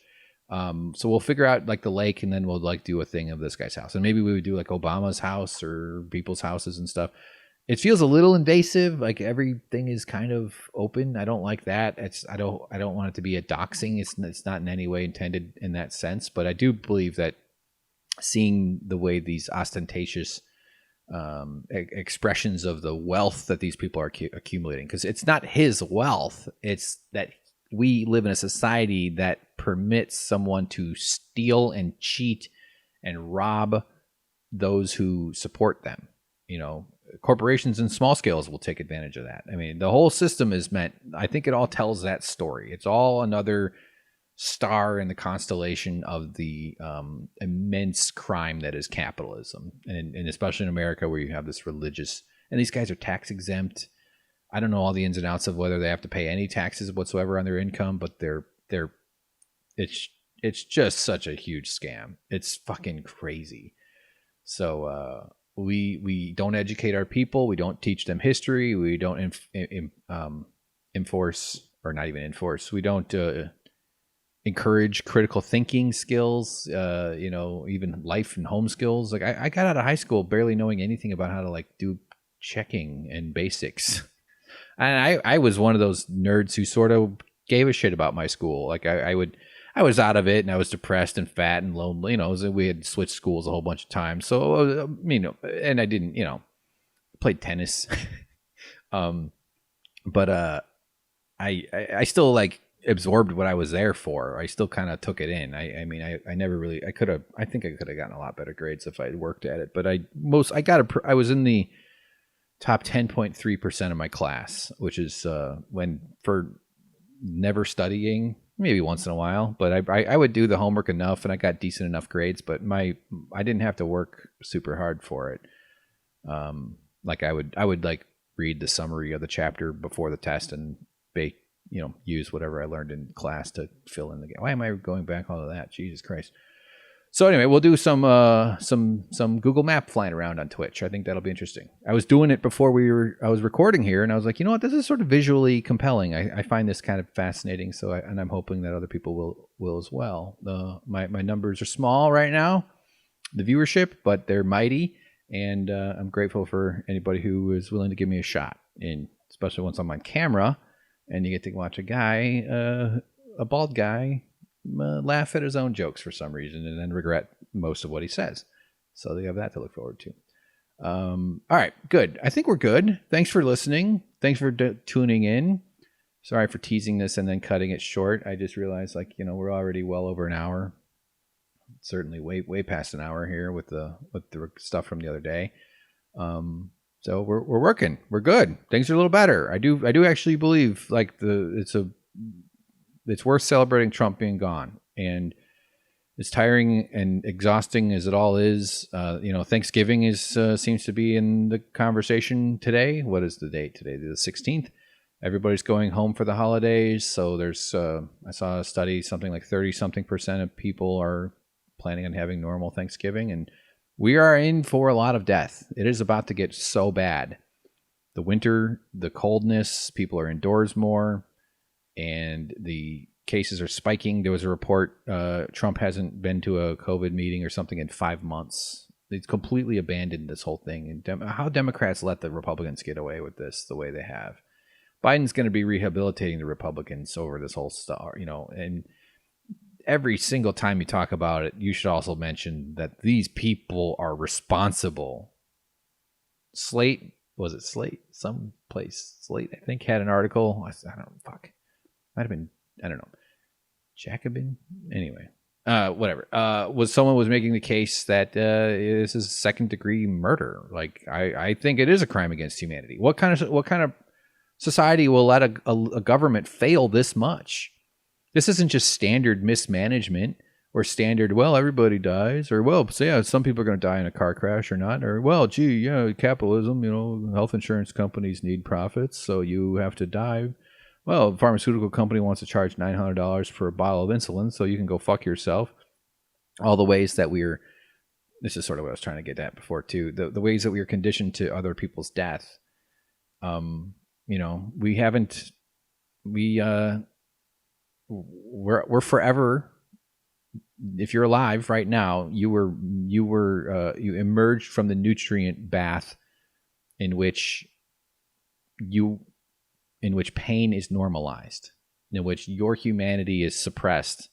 So we'll figure out like the lake, and then we'll like do a thing of this guy's house. And maybe we would do like Obama's house or people's houses and stuff. it feels a little invasive. Like everything is kind of open. I don't like that. I don't want it to be a doxing. It's not in any way intended in that sense. But I do believe that seeing the way these ostentatious expressions of the wealth that these people are accumulating, because it's not his wealth. It's that we live in a society that permits someone to steal and cheat and rob those who support them. You know, corporations and small scales will take advantage of that. I mean, the whole system is meant, I think it all tells that story. It's all another star in the constellation of the immense crime that is capitalism. And especially in America, where you have this religious, and these guys are tax exempt. I don't know all the ins and outs of whether they have to pay any taxes whatsoever on their income, but it's just such a huge scam. It's fucking crazy. So we don't educate our people. We don't teach them history. We don't enforce, or not even enforce. We don't encourage critical thinking skills. Even life and home skills. Like I got out of high school barely knowing anything about how to like do checking and basics. And I was one of those nerds who sort of gave a shit about my school. Like I was out of it, and I was depressed and fat and lonely. So we had switched schools a whole bunch of times. So and I didn't, played tennis. But I still like absorbed what I was there for. I still kind of took it in. I think I could have gotten a lot better grades if I had worked at it. But I was in the top 10.3% of my class, which is when for never studying, maybe once in a while, but I would do the homework enough, and I got decent enough grades, but I didn't have to work super hard for it. Like I would like read the summary of the chapter before the test and use whatever I learned in class to fill in the game. Why am I going back all of that? Jesus Christ. So anyway, we'll do some Google Map flying around on Twitch. I think that'll be interesting. I was doing it before I was recording here, and I was like, you know what, this is sort of visually compelling. I find this kind of fascinating. So I'm hoping that other people will as well. My numbers are small right now, the viewership, but they're mighty, and I'm grateful for anybody who is willing to give me a shot. And especially once I'm on camera, and you get to watch a guy, a bald guy, laugh at his own jokes for some reason and then regret most of what he says. So they have that to look forward to. All right, good. I think we're good. Thanks for listening. Thanks for tuning in. Sorry for teasing this and then cutting it short. I just realized, we're already well over an hour. Certainly way past an hour here with the stuff from the other day. So we're working. We're good. Things are a little better. I do actually believe it's worth celebrating Trump being gone, and as tiring and exhausting as it all is, Thanksgiving seems to be in the conversation today. What is the date today? The 16th. Everybody's going home for the holidays. So there's, I saw a study, something like 30-something% of people are planning on having normal Thanksgiving, and we are in for a lot of death. It is about to get so bad. The winter, the coldness, people are indoors more, and the cases are spiking. There was a report, Trump hasn't been to a COVID meeting or something in 5 months. He's completely abandoned this whole thing. And how Democrats let the Republicans get away with this the way they have. Biden's going to be rehabilitating the Republicans over this whole stuff, and every single time you talk about it, you should also mention that these people are responsible. Slate, someplace, Slate, I think, had an article. I don't know, might have been, I don't know, Jacobin? Anyway, whatever. Someone was making the case that this is second-degree murder. Like, I think it is a crime against humanity. What kind of society will let a government fail this much? This isn't just standard mismanagement or standard, well, everybody dies, or, well, so yeah, some people are going to die in a car crash or not, or, well, gee, yeah, capitalism, health insurance companies need profits, so you have to die. Well, a pharmaceutical company wants to charge $900 for a bottle of insulin, so you can go fuck yourself. All the ways that this is sort of what I was trying to get at before too, the ways that we are conditioned to other people's death. We're forever. If you're alive right now, you emerged from the nutrient bath in which pain is normalized, in which your humanity is suppressed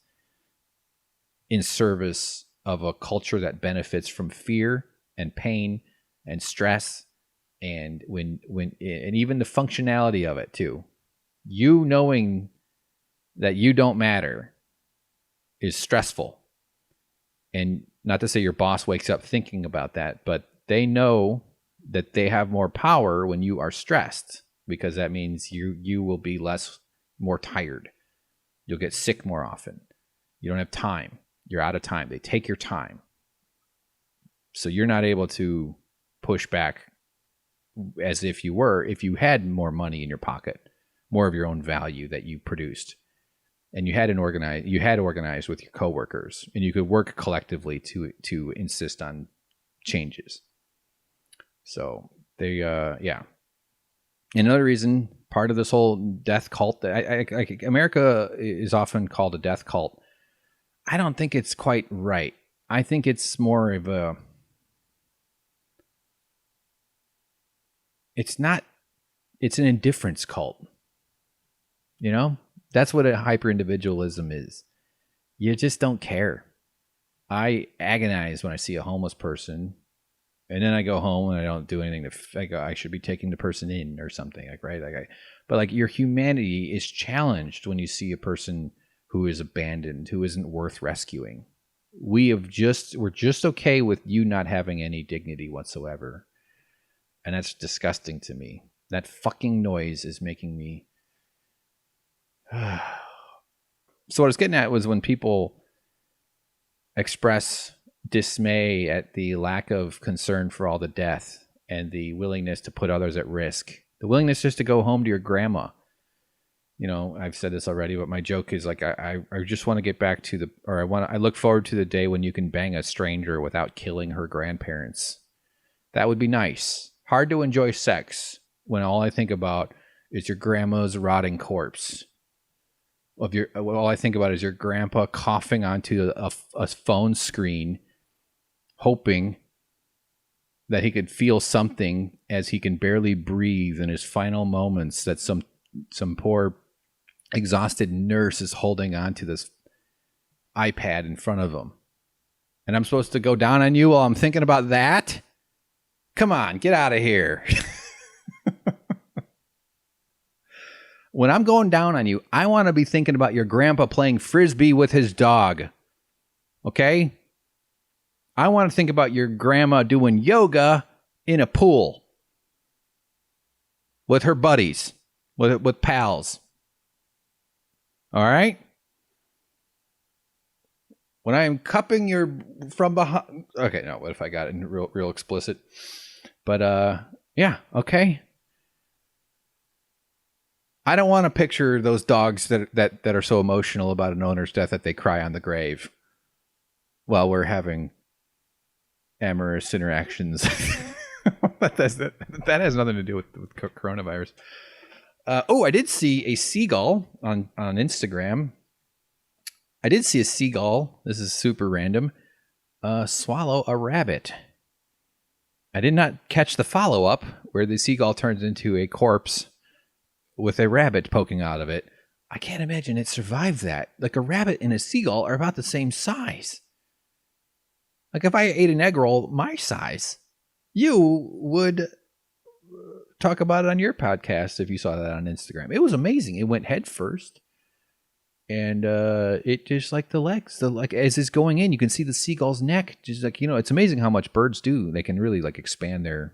in service of a culture that benefits from fear and pain and stress, and and even the functionality of it too. You knowing that you don't matter is stressful. And not to say your boss wakes up thinking about that, but they know that they have more power when you are stressed, because that means you will be more tired. You'll get sick more often. You don't have time. You're out of time. They take your time. So you're not able to push back as if you were, if you had more money in your pocket, more of your own value that you produced. And you had organized with your coworkers, and you could work collectively to insist on changes. So they, yeah. Another reason, part of this whole death cult, America is often called a death cult. I don't think it's quite right. I think it's more of it's an indifference cult. You know? That's what a hyper-individualism is. You just don't care. I agonize when I see a homeless person, and then I go home and I don't do anything I should be taking the person in or something, right? But your humanity is challenged when you see a person who is abandoned, who isn't worth rescuing. We're just okay with you not having any dignity whatsoever. And that's disgusting to me. That fucking noise is making me... So what I was getting at was when people express dismay at the lack of concern for all the death and the willingness to put others at risk, the willingness just to go home to your grandma. You know, I've said this already, but my joke is I just want to get back to I look forward to the day when you can bang a stranger without killing her grandparents. That would be nice. Hard to enjoy sex when all I think about is your grandma's rotting corpse. All I think about is your grandpa coughing onto a phone screen, hoping that he could feel something as he can barely breathe in his final moments, that some poor exhausted nurse is holding onto this iPad in front of him. And I'm supposed to go down on you while I'm thinking about that? Come on, get out of here. When I'm going down on you, I want to be thinking about your grandpa playing frisbee with his dog. Okay? I want to think about your grandma doing yoga in a pool with her buddies, with pals. All right? When I am cupping your from behind... Okay, no, what if I got it in real explicit? But, yeah, okay. I don't want to picture those dogs that are so emotional about an owner's death that they cry on the grave while we're having amorous interactions. That has nothing to do with coronavirus. I did see a seagull on Instagram. I did see a seagull. This is super random. Swallow a rabbit. I did not catch the follow-up where the seagull turns into a corpse with a rabbit poking out of it. I can't imagine it survived that. Like, a rabbit and a seagull are about the same size. Like, if I ate an egg roll my size, you would talk about it on your podcast if you saw that on Instagram. It was amazing. It went head first. And it just, like, the legs, as it's going in, you can see the seagull's neck. Just like, it's amazing how much birds do. They can really, like, expand their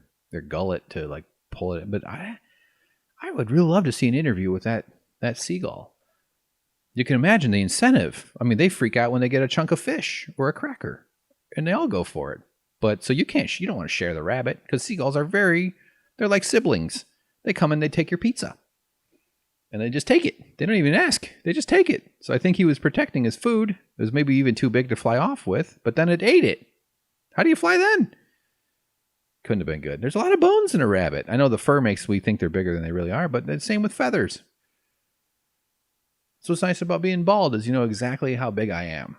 gullet to, like, pull it in. But I would really love to see an interview with that seagull. You can imagine the incentive. I mean, they freak out when they get a chunk of fish or a cracker, and they all go for it. But so you don't want to share the rabbit, because seagulls they're like siblings. They come and they take your pizza, and they just take it. They don't even ask. They just take it. So I think he was protecting his food. It was maybe even too big to fly off with, but then it ate it. How do you fly then? Couldn't have been good. There's a lot of bones in a rabbit. I know the fur makes we think they're bigger than they really are, but the same with feathers. So what's nice about being bald is you know exactly how big I am.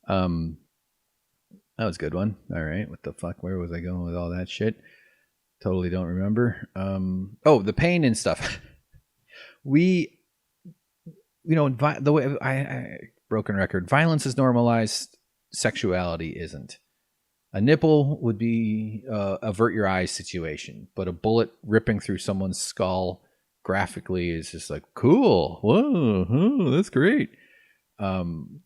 That was a good one. All right. What the fuck? Where was I going with all that shit? Totally don't remember. The pain and stuff. The way I broken record, violence is normalized. Sexuality isn't. A nipple would be avert your eyes situation, but a bullet ripping through someone's skull graphically is just like, cool. Whoa, that's great.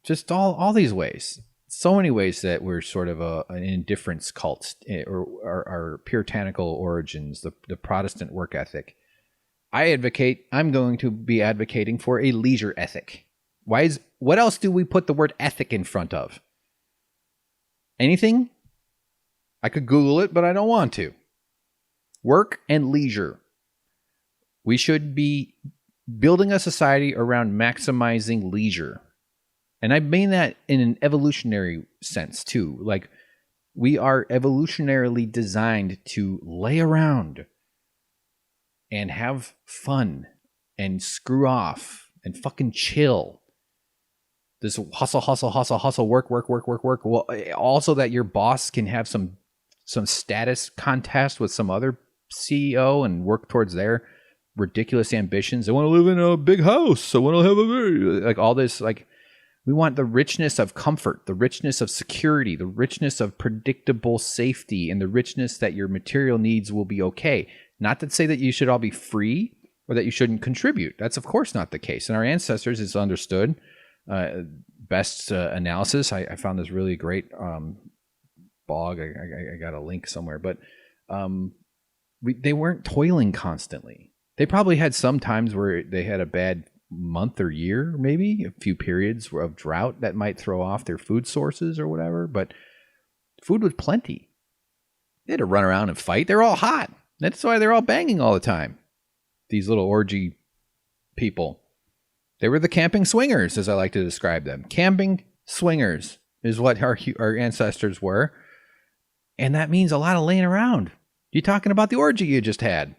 Just all these ways. So many ways that we're sort of an indifference cult, or our puritanical origins, the Protestant work ethic. I'm going to be advocating for a leisure ethic. What else do we put the word ethic in front of? Anything? I could Google it, but I don't want to. Work and leisure. We should be building a society around maximizing leisure. And I mean that in an evolutionary sense, too. Like, we are evolutionarily designed to lay around and have fun and screw off and fucking chill. This hustle, work. Well, also that your boss can have some status contest with some other CEO and work towards their ridiculous ambitions. I want to live in a big house. I want to have like all this, like, we want the richness of comfort, the richness of security, the richness of predictable safety, and the richness that your material needs will be okay. Not to say that you should all be free or that you shouldn't contribute. That's of course not the case. And our ancestors, it's understood. Best analysis. I found this really great blog. I got a link somewhere, but they weren't toiling constantly. They probably had some times where they had a bad month or year, maybe a few periods of drought that might throw off their food sources or whatever, but food was plenty. They had to run around and fight. They're all hot. That's why they're all banging all the time. These little orgy people. They were the camping swingers, as I like to describe them. Camping swingers is what our ancestors were. And that means a lot of laying around. You're talking about the orgy you just had.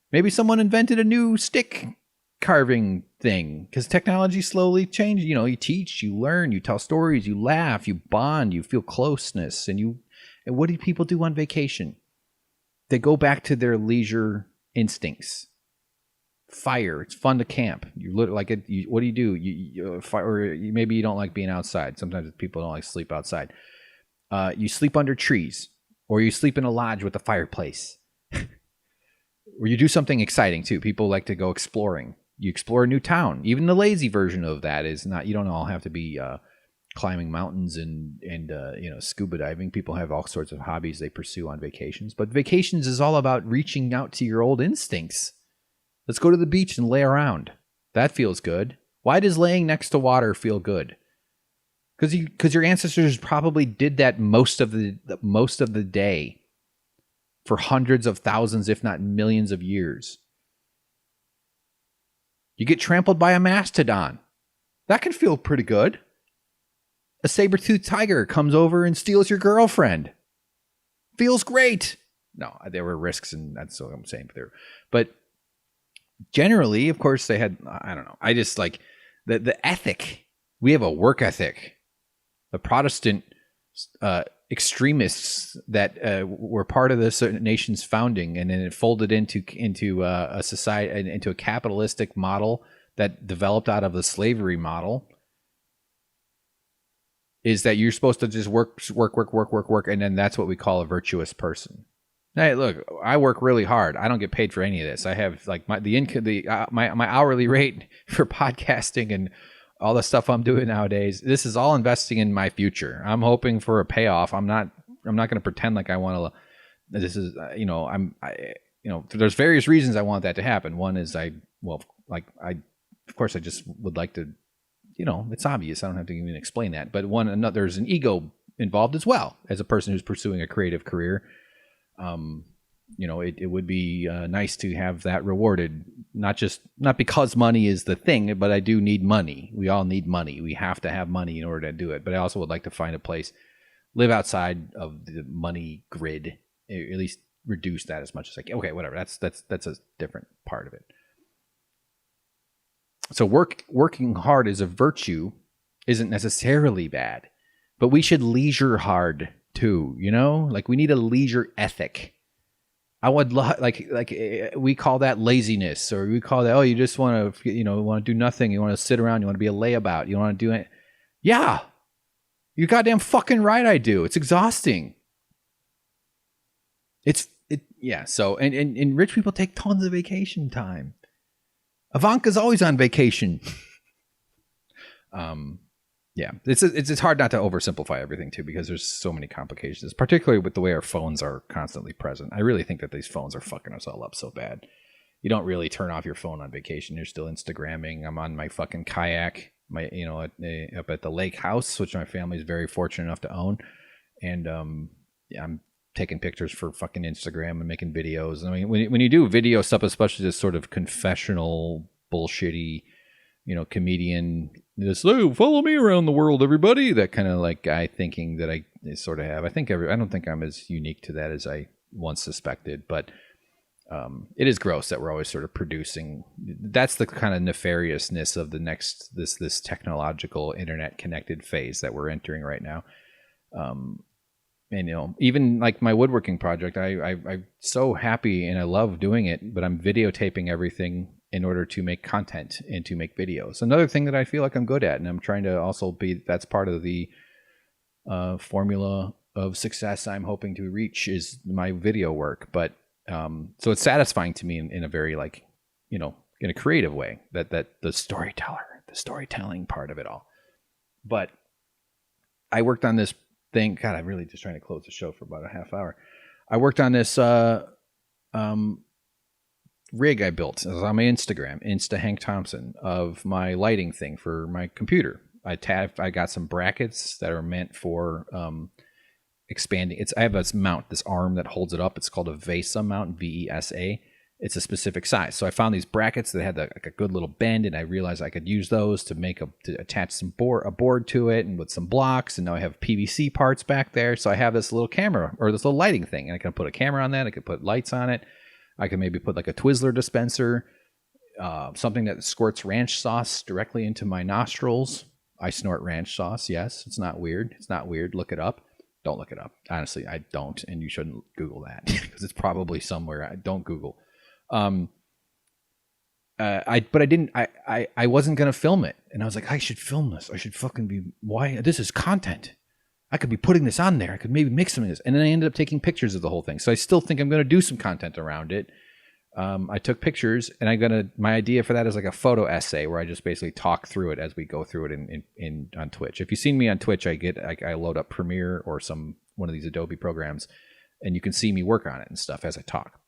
Maybe someone invented a new stick carving thing because technology slowly changed. You know, you teach, you learn, you tell stories, you laugh, you bond, you feel closeness. And what do people do on vacation? They go back to their leisure instincts. Fire. It's fun to camp. You look like it. What do? You fire, or maybe you don't like being outside. Sometimes people don't like to sleep outside. You sleep under trees, or you sleep in a lodge with a fireplace. Or you do something exciting too. People like to go exploring. You explore a new town. Even the lazy version of that is not. You don't all have to be climbing mountains and scuba diving. People have all sorts of hobbies they pursue on vacations. But vacations is all about reaching out to your old instincts. Let's go to the beach and lay around. That feels good. Why does laying next to water feel good? Because your ancestors probably did that most of the day for hundreds of thousands, if not millions of years. You get trampled by a mastodon. That can feel pretty good. A saber-toothed tiger comes over and steals your girlfriend. Feels great. No, there were risks, and that's what I'm saying. But generally, of course, they had, I don't know. I just like the ethic. We have a work ethic. The Protestant extremists that were part of this nation's founding, and then it folded into a society, into a capitalistic model that developed out of the slavery model, is that you're supposed to just work, and then that's what we call a virtuous person. Hey, look, I work really hard. I don't get paid for any of this. I have like my hourly rate for podcasting and all the stuff I'm doing nowadays. This is all investing in my future. I'm hoping for a payoff. I'm not going to pretend like I want to. This is there's various reasons I want that to happen. One is I just would like to. It's obvious. I don't have to even explain that. But there's an ego involved as well as a person who's pursuing a creative career. It would be nice to have that rewarded, not because money is the thing, but I do need money. We all need money. We have to have money in order to do it. But I also would like to find a place, live outside of the money grid, at least reduce that as much as I can. Okay, whatever. That's a different part of it. So working hard as a virtue isn't necessarily bad, but we should leisure hard too, you know? Like, we need a leisure ethic. I would like we call that laziness, or we call that, oh, you just want to, you know, want to do nothing. You want to sit around. You want to be a layabout. You want to do it. Yeah, you're goddamn fucking right. I do. It's exhausting. Yeah. So, and rich people take tons of vacation time. Ivanka's always on vacation. Yeah, it's hard not to oversimplify everything too, because there's so many complications, particularly with the way our phones are constantly present. I really think that these phones are fucking us all up so bad. You don't really turn off your phone on vacation. You're still Instagramming. I'm on my fucking kayak, up at the lake house, which my family's very fortunate enough to own, and yeah, I'm taking pictures for fucking Instagram and making videos. I mean, when you do video stuff, especially this sort of confessional, bullshitty, you know, comedian, just, oh, follow me around the world, everybody. That kind of like guy thinking that I sort of have. I don't think I'm as unique to that as I once suspected, but it is gross that we're always sort of producing. That's the kind of nefariousness of the next, this technological internet connected phase that we're entering right now. And, you know, even like my woodworking project, I'm so happy and I love doing it, but I'm videotaping everything in order to make content and to make videos. Another thing that I feel like I'm good at, and I'm trying to also that's part of the formula of success I'm hoping to reach, is my video work. But so it's satisfying to me in a very, like, you know, in a creative way, that the storytelling part of it all. But I worked on this thing. God, I'm really just trying to close the show for about a half hour. I worked on this rig I built. It was on my Instagram, Insta Hank Thompson, of my lighting thing for my computer. I got some brackets that are meant for expanding. I have this mount, this arm that holds it up. It's called a VESA mount, VESA. It's a specific size. So I found these brackets that had like a good little bend, and I realized I could use those to attach a board to it, and with some blocks. And now I have PVC parts back there. So I have this little camera, or this little lighting thing, and I can put a camera on that. I could put lights on it. I can maybe put like a Twizzler dispenser, something that squirts ranch sauce directly into my nostrils. I snort ranch sauce. Yes, it's not weird. It's not weird. Look it up. Don't look it up. Honestly, I don't, and you shouldn't Google that because it's probably somewhere. Don't Google. I wasn't gonna film it, and I was like, I should film this. I should fucking be. Why? This is content. I could be putting this on there. I could maybe mix some of this. And then I ended up taking pictures of the whole thing. So I still think I'm going to do some content around it. I took pictures, and my idea for that is like a photo essay where I just basically talk through it as we go through it on Twitch. If you've seen me on Twitch, I load up Premiere or one of these Adobe programs, and you can see me work on it and stuff as I talk.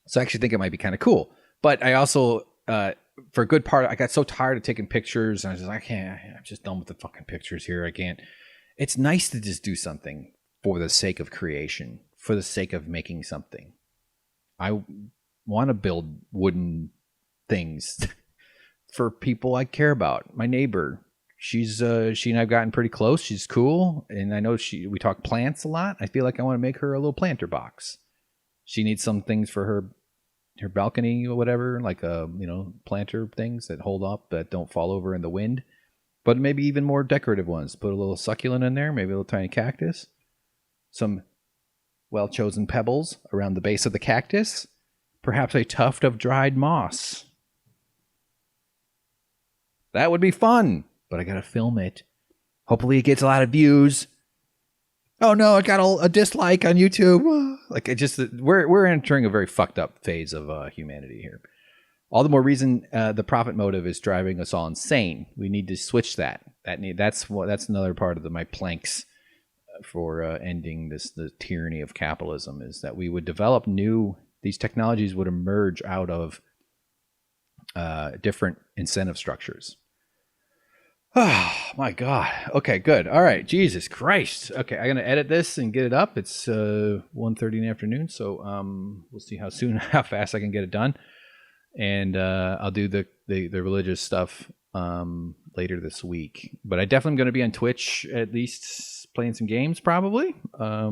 So I actually think it might be kind of cool. But I also, for a good part, I got so tired of taking pictures, and I was just like, I'm just done with the fucking pictures here. I can't. It's nice to just do something for the sake of creation, for the sake of making something. I want to build wooden things for people I care about. My neighbor, she and I've gotten pretty close. She's cool, and I know we talk plants a lot. I feel like I want to make her a little planter box. She needs some things for her balcony or whatever, like planter things that hold up, that don't fall over in the wind. But maybe even more decorative ones. Put a little succulent in there, maybe a little tiny cactus. Some well-chosen pebbles around the base of the cactus. Perhaps a tuft of dried moss. That would be fun, but I gotta film it. Hopefully it gets a lot of views. Oh no, it got a dislike on YouTube. We're entering a very fucked up phase of humanity here. All the more reason the profit motive is driving us all insane. We need to switch that. That's another part of my planks for ending the tyranny of capitalism, is that we would develop these technologies would emerge out of different incentive structures. Oh my God. Okay, good. All right. Jesus Christ. Okay, I'm gonna edit this and get it up. It's 1:30 in the afternoon, so we'll see how fast I can get it done. And I'll do the religious stuff later this week. But I definitely am going to be on Twitch, at least playing some games probably. I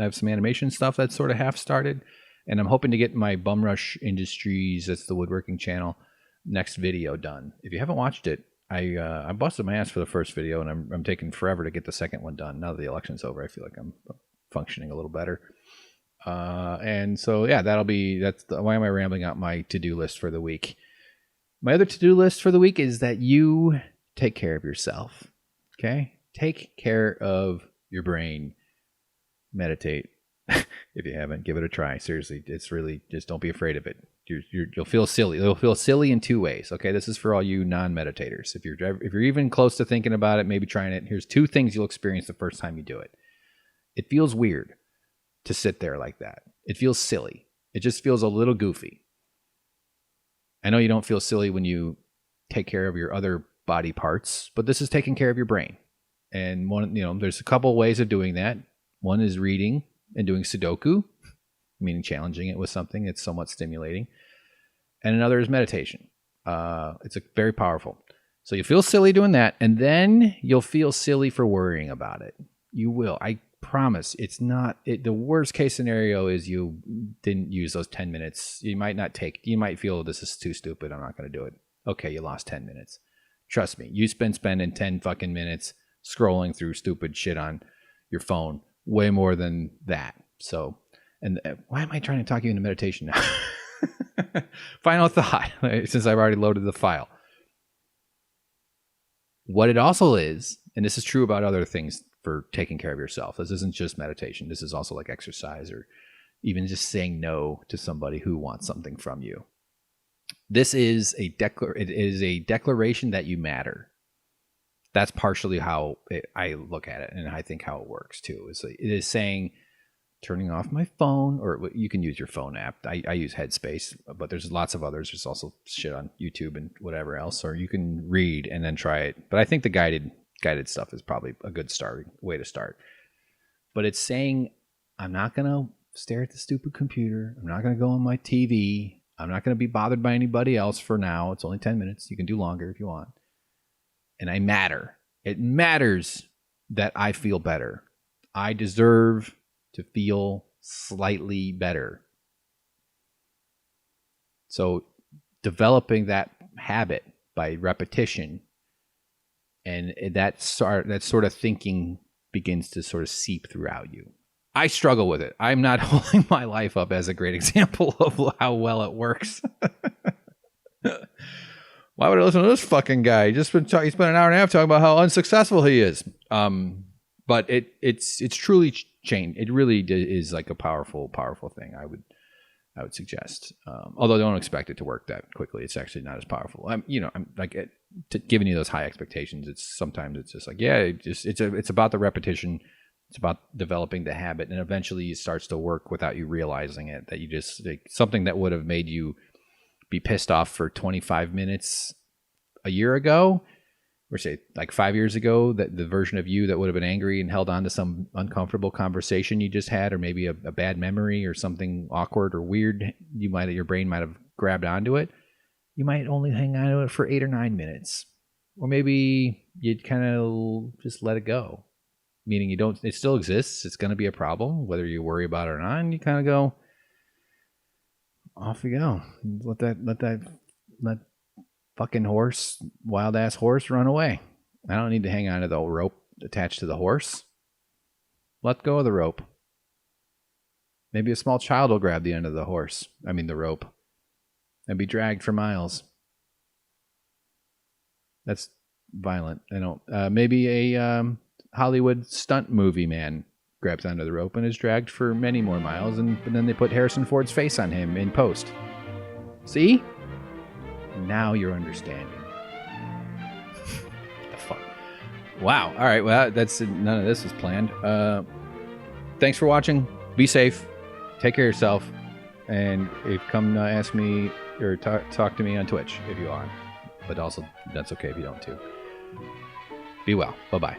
have some animation stuff that's sort of half started. And I'm hoping to get my Bum Rush Industries, that's the woodworking channel, next video done. If you haven't watched it, I busted my ass for the first video, and I'm taking forever to get the second one done. Now that the election's over, I feel like I'm functioning a little better. And so, yeah, why am I rambling out my to-do list for the week? My other to-do list for the week is that you take care of yourself, okay? Take care of your brain. Meditate. If you haven't, give it a try. Seriously, it's really, just don't be afraid of it. You'll feel silly. You'll feel silly in two ways, okay? This is for all you non-meditators. If you're even close to thinking about it, maybe trying it, here's two things you'll experience the first time you do it. It feels weird to sit there like that. It feels silly. It just feels a little goofy. I know you don't feel silly when you take care of your other body parts, but this is taking care of your brain. And there's a couple ways of doing that. One is reading and doing Sudoku, meaning challenging it with something that's somewhat stimulating. And another is meditation. It's very powerful. So you feel silly doing that, and then you'll feel silly for worrying about it. You will. I promise. It's not the worst case scenario is you didn't use those 10 minutes. You might feel this is too stupid. I'm not going to do it. Okay, you lost 10 minutes. Trust me. You spending 10 fucking minutes scrolling through stupid shit on your phone way more than that. So, and why am I trying to talk you into meditation now? Final thought, since I've already loaded the file. What it also is, and this is true about other things for taking care of yourself. This isn't just meditation. This is also like exercise or even just saying no to somebody who wants something from you. This is it is a declaration that you matter. That's partially how I look at it, and I think how it works too. It is saying, turning off my phone, or you can use your phone app. I use Headspace, but there's lots of others. There's also shit on YouTube and whatever else, or you can read and then try it. But I think the guided stuff is probably a good way to start. But it's saying, I'm not going to stare at the stupid computer. I'm not going to go on my TV. I'm not going to be bothered by anybody else for now. It's only 10 minutes. You can do longer if you want. And I matter. It matters that I feel better. I deserve to feel slightly better. So developing that habit by repetition, and that sort of thinking begins to sort of seep throughout you. I struggle with it. I'm not holding my life up as a great example of how well it works. Why would I listen to this fucking guy? He spent an hour and a half talking about how unsuccessful he is. But it's truly changed. It really is like a powerful thing. I would suggest. Although don't expect it to work that quickly. It's actually not as powerful. I'm like giving you those high expectations. Sometimes it's just like, yeah, it's about the repetition. It's about developing the habit, and eventually it starts to work without you realizing it. That you just something that would have made you be pissed off for 25 minutes a year ago, or say like 5 years ago, that the version of you that would have been angry and held on to some uncomfortable conversation you just had, or maybe a bad memory or something awkward or weird, your brain might have grabbed onto it. You might only hang on to it for 8 or 9 minutes, or maybe you'd kind of just let it go. Meaning it still exists. It's going to be a problem, whether you worry about it or not. And you kind of go, off you go. Let that fucking wild ass horse run away. I don't need to hang on to the rope attached to the horse. Let go of the rope. Maybe a small child will grab the end of the rope, and be dragged for miles. That's violent. I don't. Maybe a Hollywood stunt movie man grabs onto the rope and is dragged for many more miles, and then they put Harrison Ford's face on him in post. See? Now you're understanding. The fuck? Wow. All right. Well, none of this was planned. Thanks for watching. Be safe. Take care of yourself. And come ask me or talk to me on Twitch if you want. But also, that's okay if you don't too. Be well. Bye-bye.